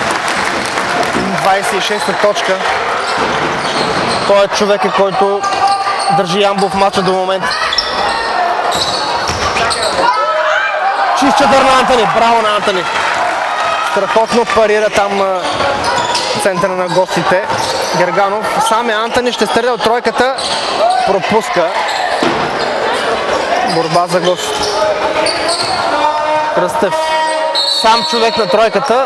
26-та точка. Той е човекът, който държи Ямбол в матча до момента. Чист чадър на Антони. Браво на Антони. Страхотно парира там на центъра на гостите. Герганов. Сам е Антони, ще стреля от тройката. Пропуска. Борба за гост. Кръстев. Сам човек на тройката,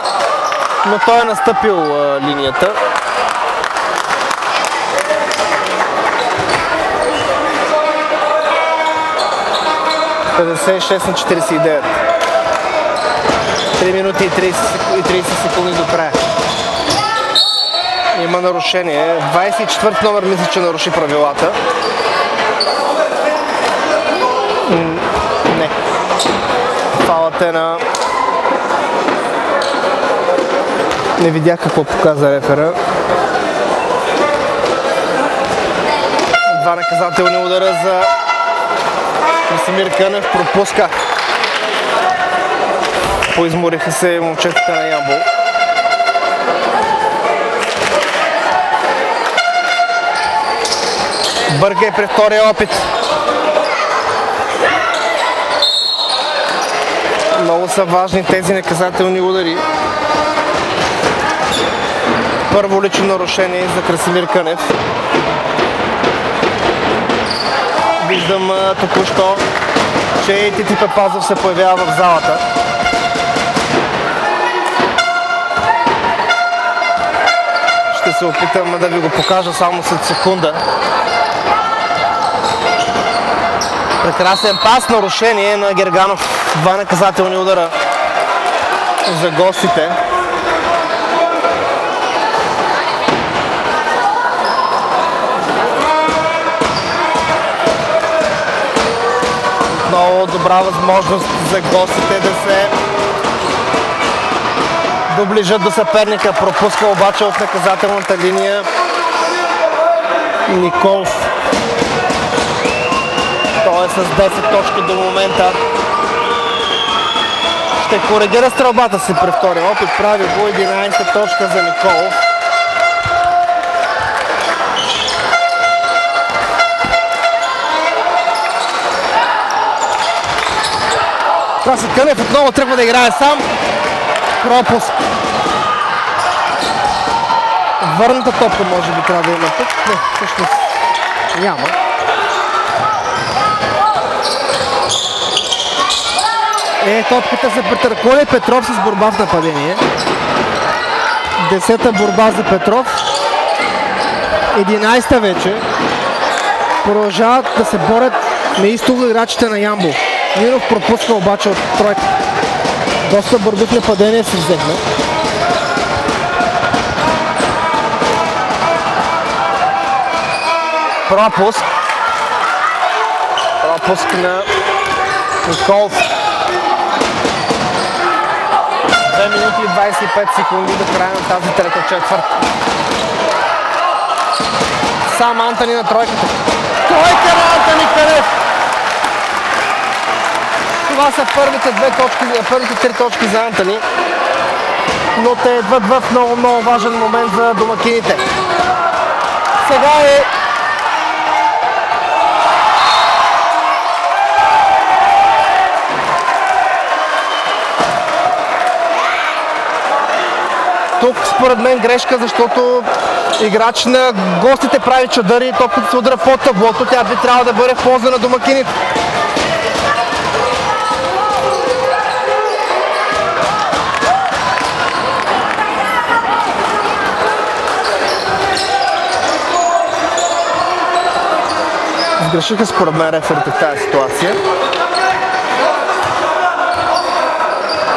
но той е настъпил линията. (56 на 49). 3 минути и 30 секунди до края. Има нарушение. 24 номер мисля, че наруши правилата. Не. Фаулът е на Не видях какво показа рефера. Два наказателни удара за Красимир Кънев. Пропуска. Поизмориха се момчетата на Ямбол. Бъргай при втория опит. Много са важни тези наказателни удари. Първо лично нарушение за Красимир Кънев. Виждам току-що, че и Тити Папазов се появява в залата. Ще се опитам да ви го покажа само след секунда. Прекрасен пас, нарушение на Герганов. Два наказателни удара за гостите. Много добра възможност за гостите да се доближат до съперника. Пропуска обаче от наказателната линия Николов. Той е с 10 точки до момента. Ще коригира стрелбата си при втория опит. Прави го 11 точка за Николов. Краси Кънев отново тръгва да играе сам. Пропуск. Върната топка може би трябва да има тук. Не, всъщност няма. Топката се претърколи. Петров с борба в нападение. 10-та борба за Петров. 11-та вече. Продължават да се борят неистово играчите на Ямбол. Нинов пропуска обаче от тройка. Доста борби в нападение се взехме. Пропуск. Пропуск на Николов. 2 минути и 25 секунди до края на тази трета четвърт. Сам Антони на тройката. Тройка на Антони Кънев! Това са първите три точки за Антони, но те идват в много важен момент за домакините. Сега е тук според мен грешка, защото играч на гостите прави чадъри и топката се удара под таблото. Тя би трябвало да бъде в полза на домакините. Сгрешиха според мен реферите в тази ситуация.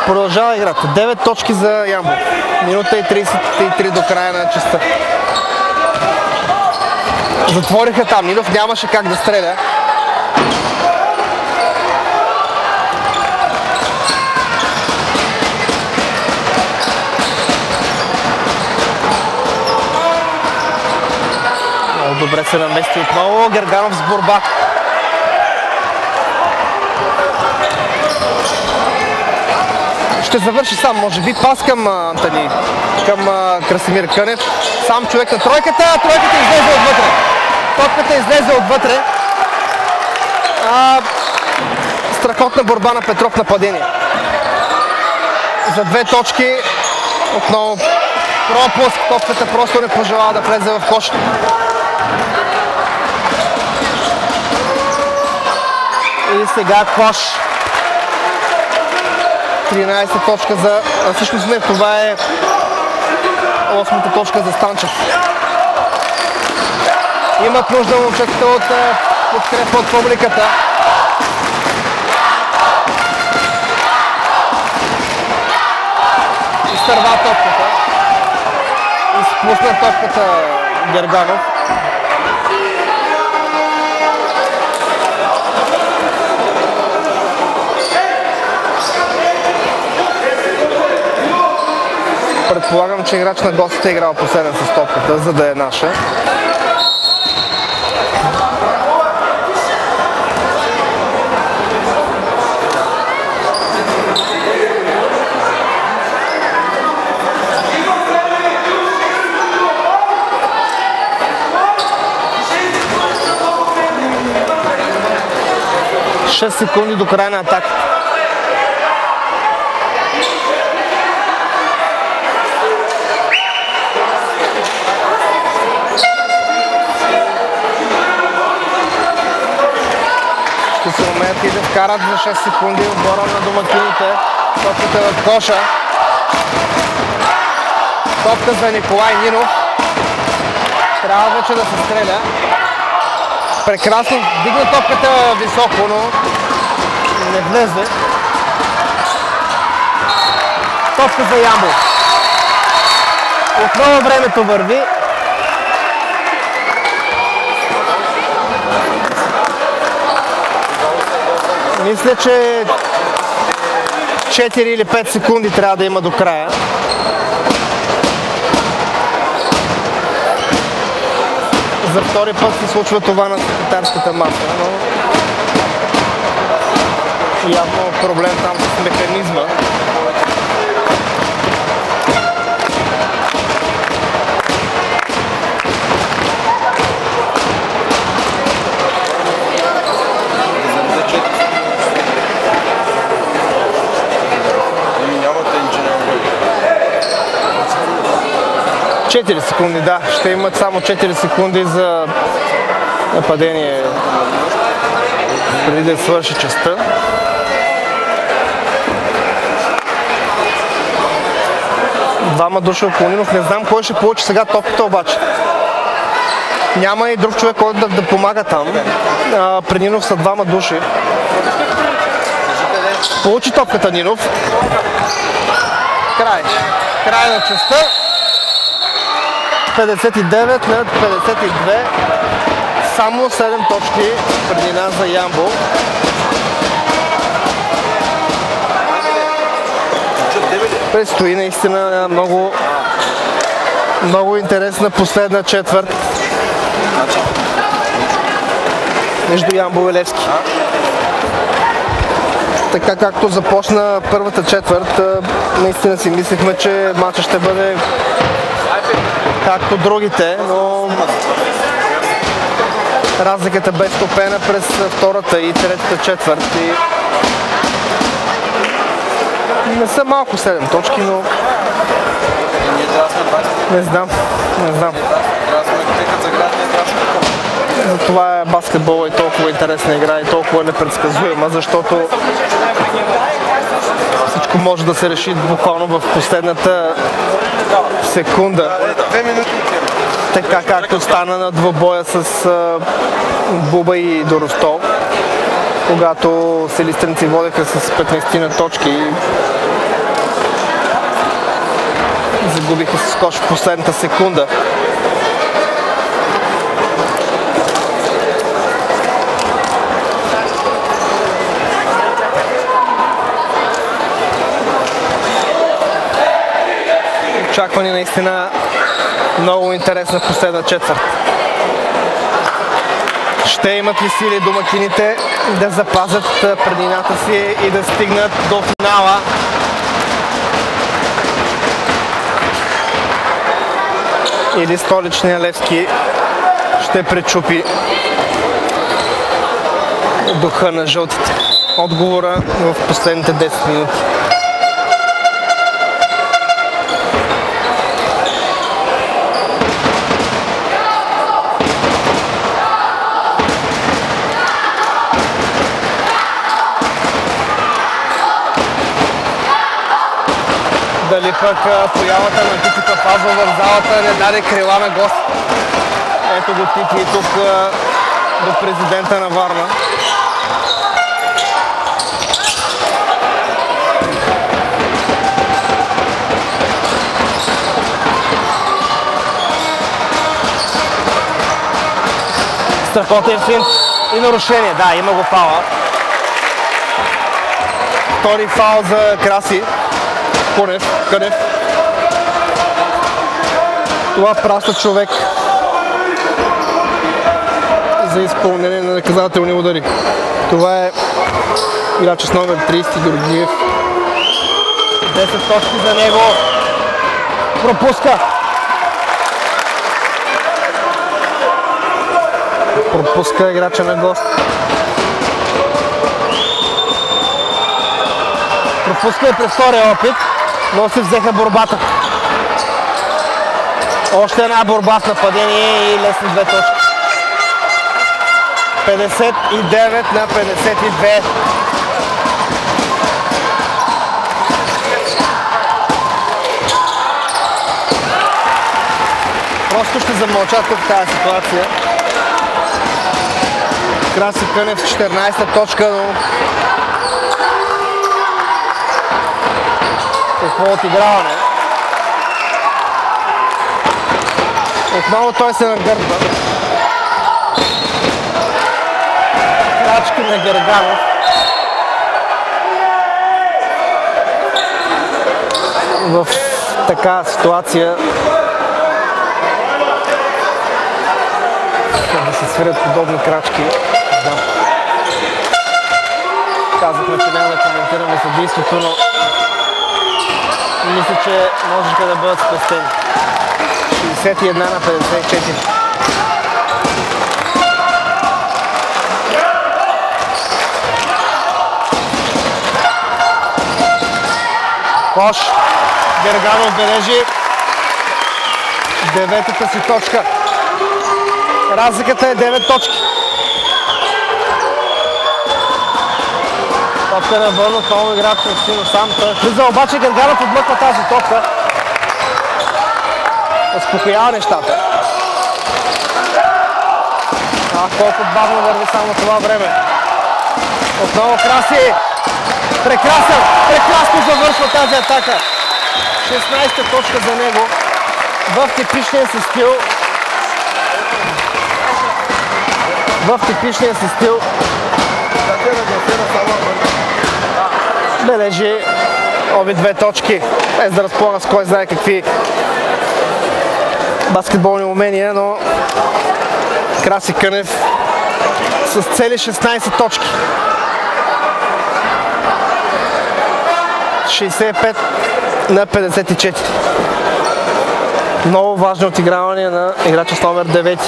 Продължава играта. 9 точки за Ямбол. Минута и 33 до края на частта. Затвориха там. Нинов нямаше как да стреля. Много добре се намести отново. Герганов с борба. Ще завърши сам, може би. Пас към Антони, към Красимир Кънев. Сам човек на тройката. Тройката излезе отвътре. Топката излезе отвътре. Страхотна борба на Петров, нападение. За 2 точки. Отново пропуск. Топката просто не пожелава да влезе в кош. И сега кош. 13 точка за... Всъщност не, това е 8-та точка за Станчев. Имат нужда момчетата от подкрепа от публиката. Изтърва топката. Изпусна топката Герганов. Предполагам, че играч на гостите е играл последен с топката, за да е наша. Шест секунди до края на атака. Ще се умеят и да вкарат за 6 секунди отбора на домакините. Топката е в коша. Топка за Николай Нинов. Трябва вече да се стреля. Прекрасно дигна топката високо, но не влезе. Топка за Ямбол. Отново времето върви. Мисля, че 4 или 5 секунди трябва да има до края. За втори път се случва това на секретарската маса, но явно проблем там с механизма. Четири секунди, да. Ще имат само 4 секунди за нападение преди да свърши частта. Двама души около Нинов. Не знам кой ще получи сега топката обаче. Няма и друг човек, който да помага там. При Нинов са двама души. Получи топката Нинов. Край на частта. 59 над 52. Само 7 точки преднина за Ямбол. Предстои наистина много интересна последна четвърт между Ямбол и Левски. Така както започна първата четвърт, наистина си мислихме, че матчът ще бъде както другите, но разликата бе стопена през втората и третата четвърт. Не са малко 7 точки, но не знам. Затова е баскетбол и толкова интересна игра и толкова непредсказуема, защото всичко може да се реши буквално в последната секунда. Така както стана на двобоя с Буба и Доростол, когато силистренци водеха с 15 на точки и загубиха с кош в последната секунда. Очакване наистина много интересна последна четвърт. Ще имат ли сили домакините да запазят преднината си и да стигнат до финала? Или столичния Левски ще пречупи духа на жълтите? Отговора в последните 10 минути. Дали пък появата на Тити Папазов в залата не даде крила на гост. Ето го Тити тук до президента на Варна. Страхотен финт и нарушение. Да, има го фаула. Втори фаул за Краси. Кънев. Това праща човек за изпълнение на наказателни удари. Това е играч с номер 30 Георгиев. 10 точки за него. Пропуска. Пропуска играча на гост. Пропуска и през втория опит, но се взеха борбата. Още една борба в нападение и лесни 2 точки. 59 на 52. Просто ще замълчат в тази ситуация. Краси Кънев 14-та точка, но какво отиграване. Отново той се нагърба. Крачки на Герганов. В така ситуация да се свирят подобни крачки. Да. Казахме, че няма да коментираме съдийството, но мисля, че можеха да бъдат спестени. 61 на 54. Кош. Герганов бележи 9-та си точка. Разликата е 9 точки. Топка на върно, отново играч Максимо сам. Той влиза, обаче Герганов отмъква тази топка. Успокоява нещата. Колко бавно върви само това време. Отново Краси. Прекрасно завършва тази атака. 16-та точка за него. В типичния си стил. Бележи оби 2 точки. Без да разполага с кой знае какви баскетболни умения, но Краси Кънев с цели 16 точки. 65 на 54. Много важно отиграване на играча с номер 9.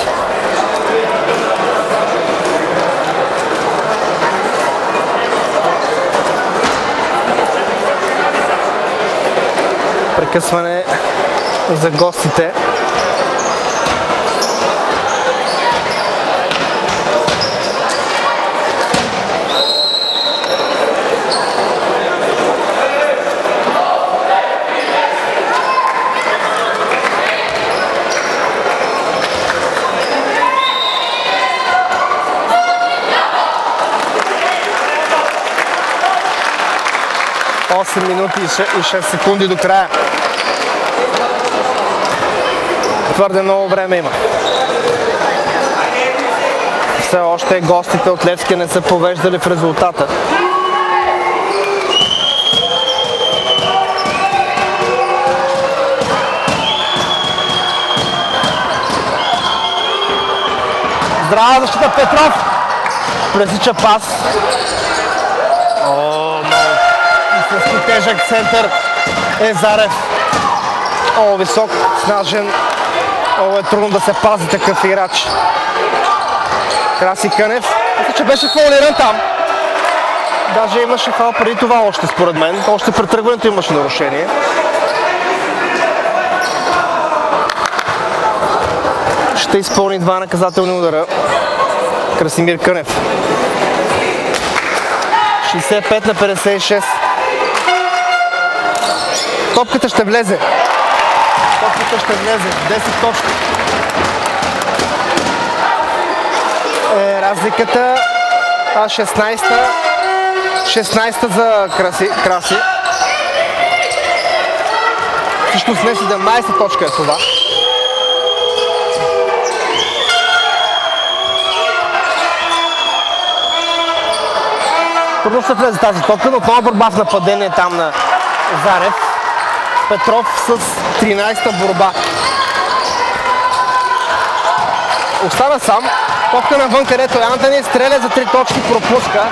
Прекъсване за гостите. Минути и 6 секунди до края. Твърде много време има. Все още гостите от Левски не са повеждали в резултата. Здрава защита Петров. Пресича пас. С тежък център е Зарев. Много висок, снажен. Много е трудно да се пази такъв играч. Краси Кънев. Мисля, че беше фаулиран там. Даже имаше фаул преди това още според мен. Още при тръгването имаше нарушение. Ще изпълни 2 наказателни удара Красимир Кънев. 65 на 56. Топката ще влезе. 10 точки. Разликата 16-та за Краси. Всъщност не 17-та точка е това. Трудно ще влезе тази топка, но отново борба в нападение там на Зарев. Петров с 13-та борба. остана сам. Топка навън, където Антони стреля за 3 точки, пропуска.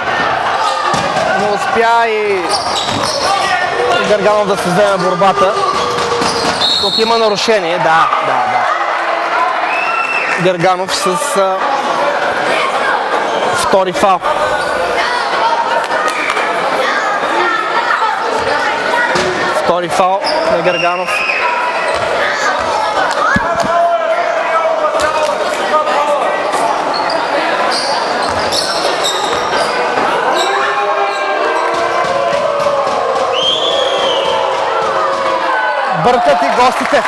Не успя и Гарганов да се вземе борбата. Тук има нарушение, да. Гарганов с втори фаул. Втори фаул на Гарганов. Бъркат и гостите.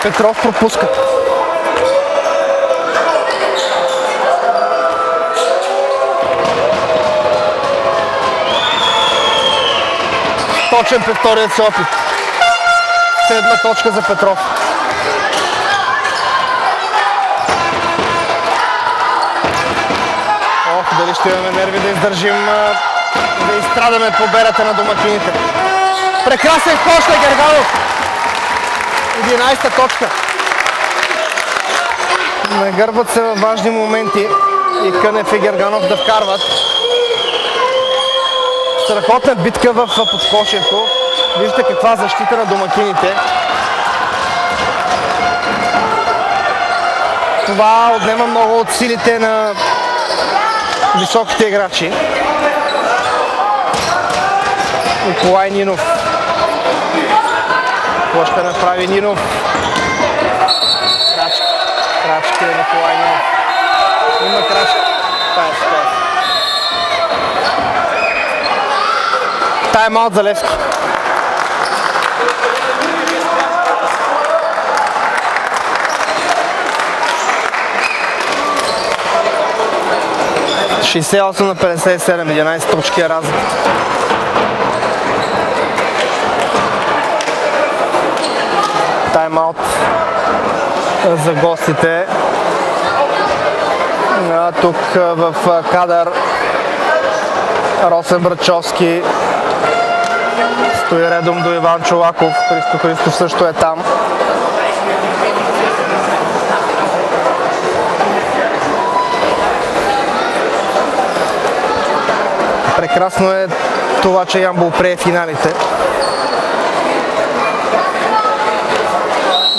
Петров пропуска. Точен при вторият си опит. 7 точка за Петров. Дали ще имаме нерви да издържим, да изстрадаме победата на домакините. Прекрасен кош на Гарганов. 11 точка. Нагърбват се във важни моменти и Кънев и Гарганов да вкарват. Страхотна битка в подкошието. Виждате каква защита на домакините. Това отнема много от силите на високите играчи. Николай Нинов. Какво ще направи Нинов? Крачки на Николай Нинов. Има крачки. Тайм-аут за Левски. – 68 на 57, 11 точки е разлика. Тайм-аут за гостите. Тук в кадър Росен Брачовски стои редом до Иван Чолаков. Христо Христов също е там. Прекрасно е това, че Ямбол прие финалите.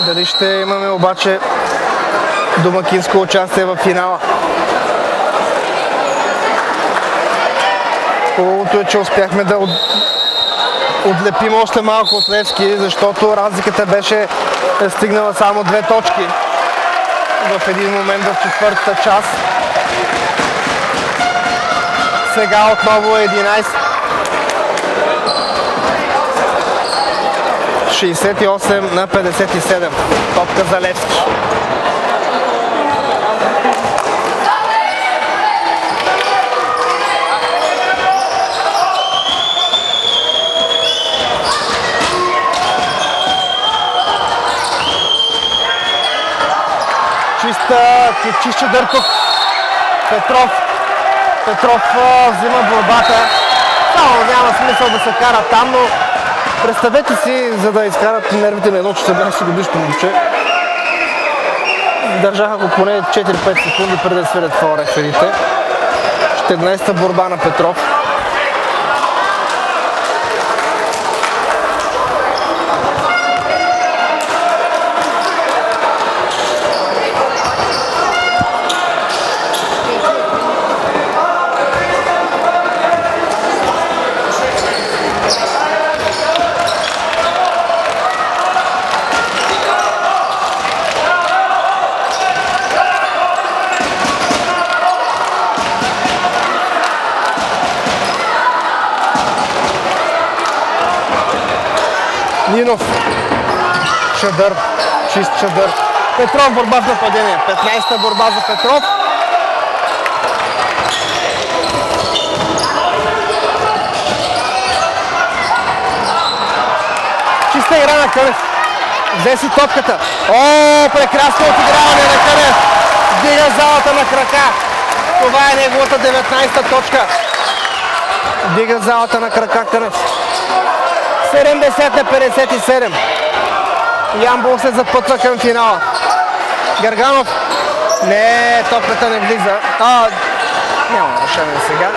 Дали ще имаме обаче домакинско участие в финала? Хубавото е, че успяхме да отлепим още малко от Левски, защото разликата беше стигнала само 2 точки в един момент в четвъртата част. Сега отново е 11. 68 на 57. Топка за Левски. Чист чадър тук. Петров взима борбата. Само няма смисъл да се кара там, но представете си, за да изкарат нервите на едно 14 годишно момче. Държаха го поне 4-5 секунди преди да свирят фол реферите. 14-та борба на Петров. Нинов. Чадър. Чист чадър. Петров борба в нападение. 15-та борба за Петров. Чиста игра на Кънев. Взе си топката. О, прекрасно отиграване на Кънев. Дига залата на крака. Това е неговата 19-та точка. Дига залата на крака Кънев. 70 на 57. Ямбол се запътва към финала. Гарганов. Не, топката не влиза. Няма нарушение сега.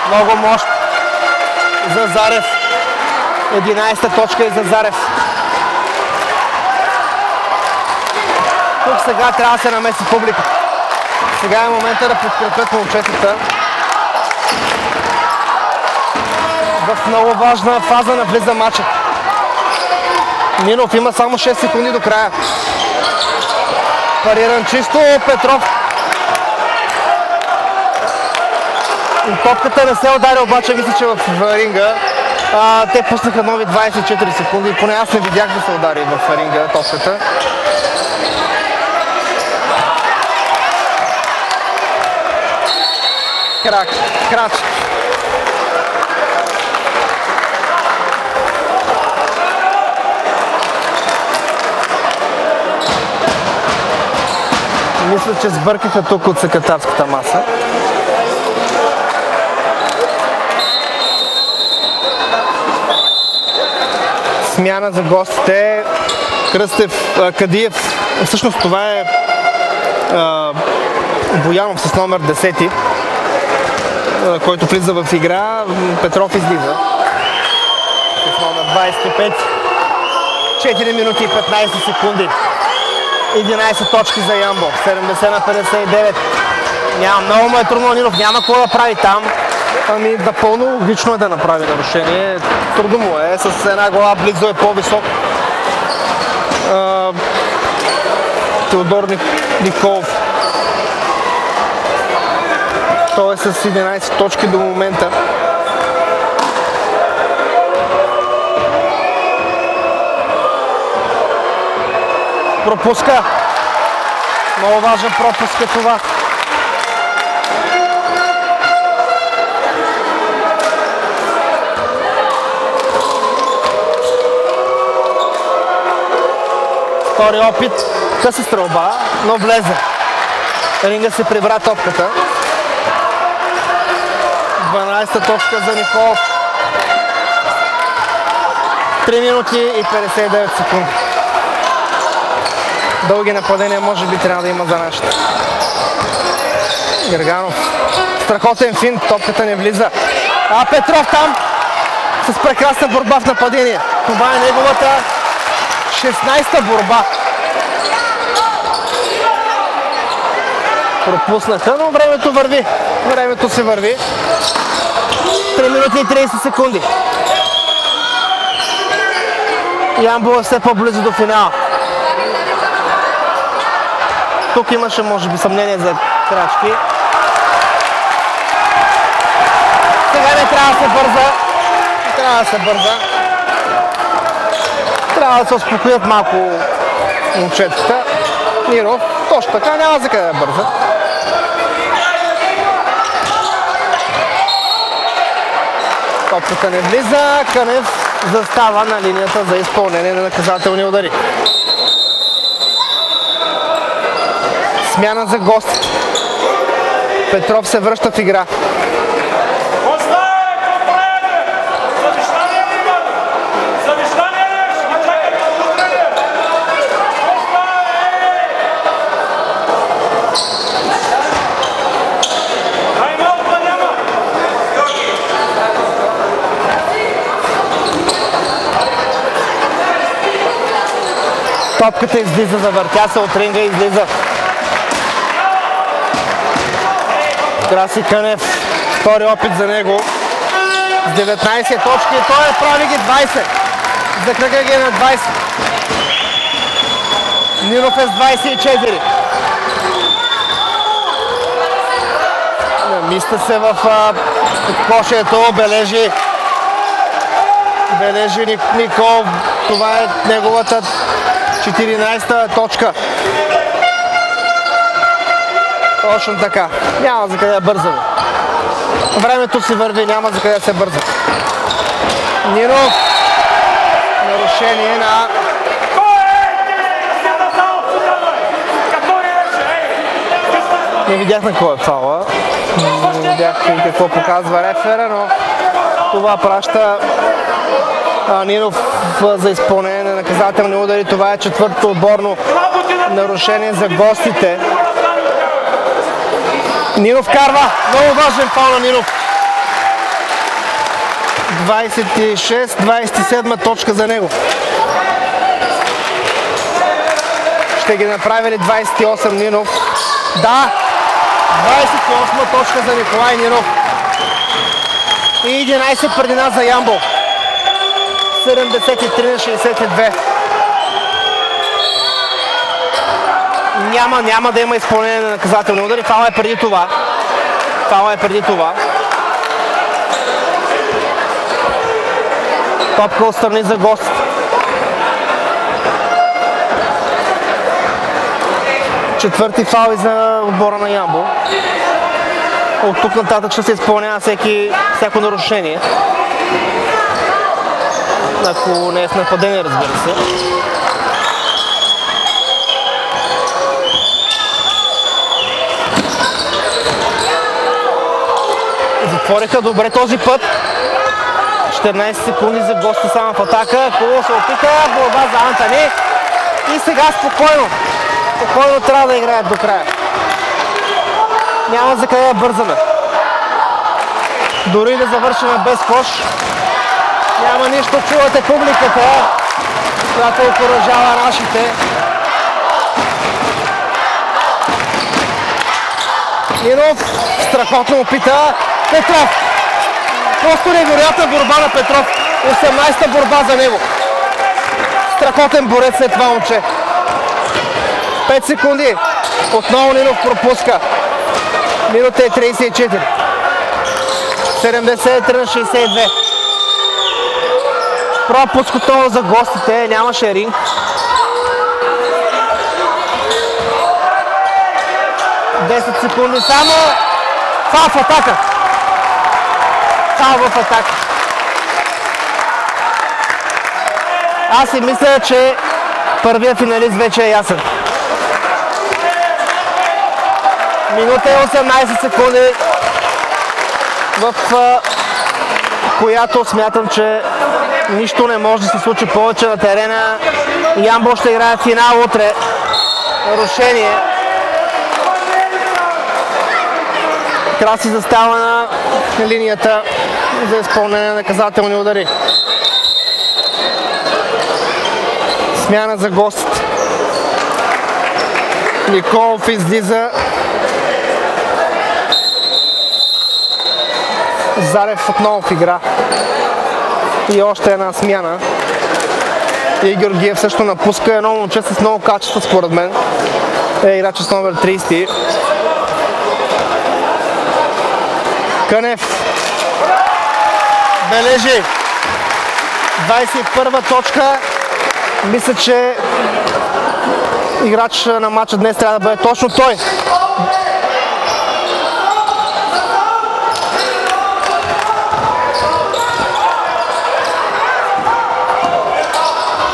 Много мощ за Зарев. 11-та точка е за Зарев. Тук сега трябва да се намеси публика. Сега е момента да подкрепят момчетата. В много важна фаза навлиза матча. Нинов има само 6 секунди до края. Париран чисто Петров. Топката не се удари, обаче мисля, че в ринга. Те пуснаха нови 24 секунди. Поне аз не видях да се удари в ринга топката. Крач. Мисля, че сбъркаха тук от секретарската маса. Смяна за гостите. Кръстев, Кадиев. Всъщност това е Боянов с номер 10, който влиза в игра. Петров излиза с номер 25. 4 минути и 15 секунди. 11 точки за Ямбол. 70 на 59. Много му е трудно Нинов. Няма какво да прави там. Напълно логично е да направи нарушение. Трудно му е. С една глава близо е по-висок. Теодор Николов. Той е с 11 точки до момента. Пропуска. Много важен пропуск е това. Втори опит. Къса стрелба, но влезе. Ринга се прибра топката. 12-та точка за Николов. 3 минути и 59 секунди. Дълги нападения може би трябва да има за нашите. Гарганов. Страхотен финт, топката не влиза. Петров там с прекрасна борба в нападение. Това е неговата 16-та борба. Пропуснаха, но времето върви. Времето се върви. 3 минути и 30 секунди. Ямбол е все по-близо до финала. Тук имаше, може би, съмнение за крачки. Сега не трябва да се бърза. Трябва да се успокоят малко момчетата. Ниров, точно така, няма за къде да бърза. Топката не влиза. Кънев застава на линията за изпълнение на наказателни удари. Смяна за гостите. Петров се връща в игра. Топката излиза, завъртя се от ринга и излиза. Краси Кънев, втори опит за него. С 19 точки, той прави ги 20. Закръга ги на 20. Нинов е с 24. Намиста се в кошето, бележи Никол. Това е неговата 14-та точка. Точно така. Няма за къде да бързаме. Времето си върви, няма за къде да се бърза. Нинов. Нарушение на... Не видях на кой е фаула. Не видях какво показва рефера, но това праща Нинов за изпълнение на наказателни удари. Това е четвъртото отборно нарушение за гостите. Нинов карва. Много важен фаул на Нинов. 26-27 точка за него. Ще ги направи ли 28 Нинов? Да! 28 точка за Николай Нинов. И 11 предина за Ямбол. 73-62. Няма да има изпълнение на наказателни удари. Фаула е преди това. Топка отстрани за гостите. Четвърти фаул за отбора на Ямбол. От тук нататък ще се изпълнява всяко нарушение. Ако не е в нападение, разбира се. Затвориха добре този път. 14 секунди за гости само в атака. Хубаво се опита. Борба за Антони. И сега спокойно трябва да играят до края. Няма за къде да бързаме. Дори да завършим без кош. Няма нищо, чувате публиката, която окуражава нашите. Нинов страхотно опита. Петров. Просто невероятна борба на Петров. 18-та борба за него. Страхотен борец след това момче. 5 секунди. Отново Нинов пропуска. Минута е 34. 73-62. Пропуск отново за гостите. Нямаше ринг. Десет секунди само. Фаул в атака. Аз си мисля, че първият финалист вече е ясен. Минута и 18 секунди, в която смятам, че нищо не може да се случи повече на терена. Ямбол ще играе финал утре. Нарушение. Краси застава на линията за изпълнение на наказателни удари. Смяна за гостите. Николов излиза. Зарев отново в игра. И още една смяна. И Георгиев също напуска. Едно момче с много качество според мен. Играч с номер 30. Кънев бележи 21 точка. Мисля, че играч на матча днес трябва да бъде точно той.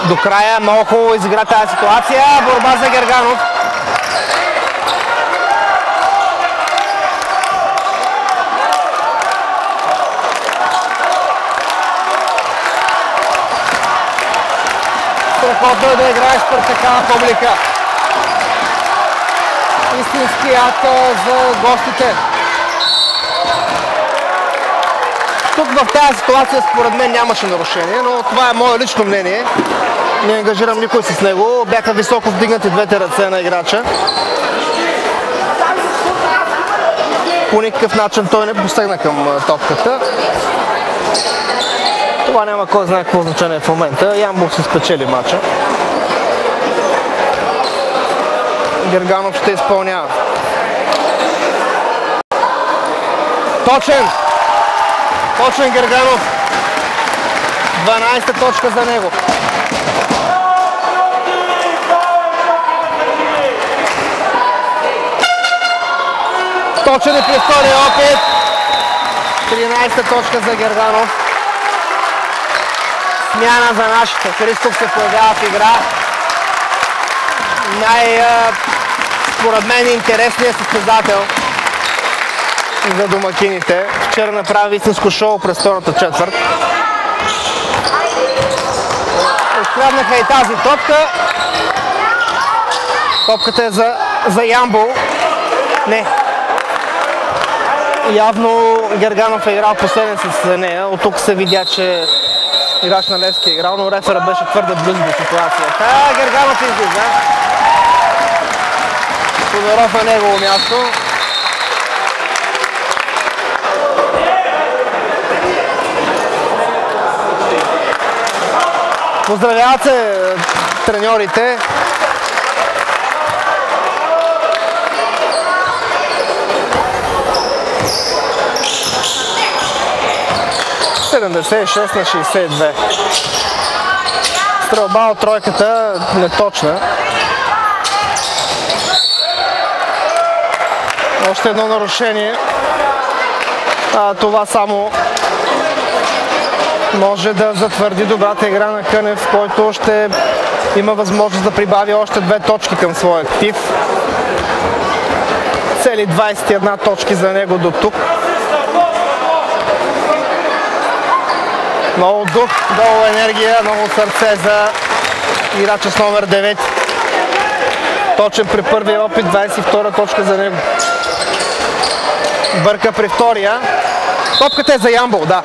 До края много хубаво изигра тази ситуация. Борба за Герганов. Страхотно е да играеш пред такава публика. Истински ад за гостите. Тук в тази ситуация според мен нямаше нарушение, но това е мое лично мнение. Не ангажирам никой с него. Бяха високо вдигнати двете ръце на играча. По никакъв начин той не посегна към топката. Това няма кой знае какво значение в момента. Ямбол се спечели матча. Герганов ще изпълнява. Точен Герганов. 12-та точка за него. Точен и при втория опит. 13-та точка за Герганов. Смяна за нашите. Христов се появява в игра. Според мен интересният състезател за домакините. Вчера направи истинско шоу през втората четвърт. откраднаха и тази топка. Топката е за Ямбол. Не. Явно Герганов е играл последен с нея. От тук се видя, че играч на Левски е играл, но рефера беше твърде близо до ситуацията. Герганов излиза. Тодоров на негово място. Поздравяват се треньорите. (76 на 62). Стрелба от тройката неточна. Още едно нарушение. Това само може да затвърди добрата игра на Кънев, който ще има възможност да прибави още 2 точки към своя актив. Цели 21 точки за него до тук. Много дух, много енергия, много сърце за играча с номер 9. Точен при първия опит, 22 точка за него. Бърка при втория. Топката е за Ямбол, да.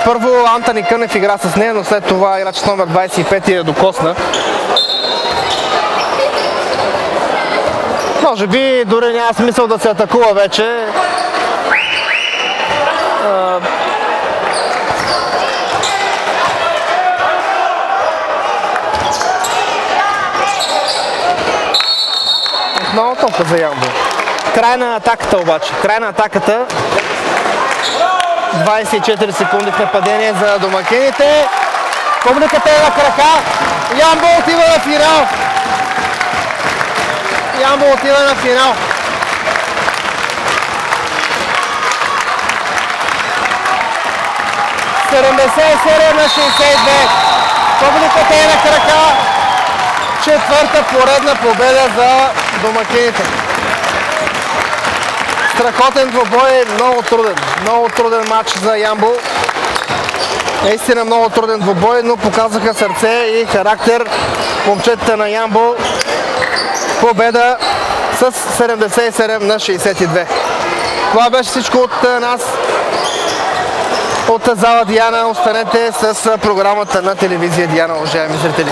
Първо Антони Кънев игра с нея, но след това играч с номер 25 я докосна. Може би дори няма смисъл да се атакува вече. Отново топка за Ямбол. Край на атаката обаче. Край на атаката. 24 секунди в нападение за домакините. Публиката е на крака. Ямбол отива на финал. Ямбол отива на финал. (77 на 62). Публиката е на крака. Четвърта поредна победа за домакините. Страхотен двубой, много труден матч за Ямбол. Наистина много труден двубой, но показаха сърце и характер момчетата на Ямбол. Победа с 77 на 62. Това беше всичко от нас. От зала Диана. Останете с програмата на телевизия Диана, уважаеми зрители.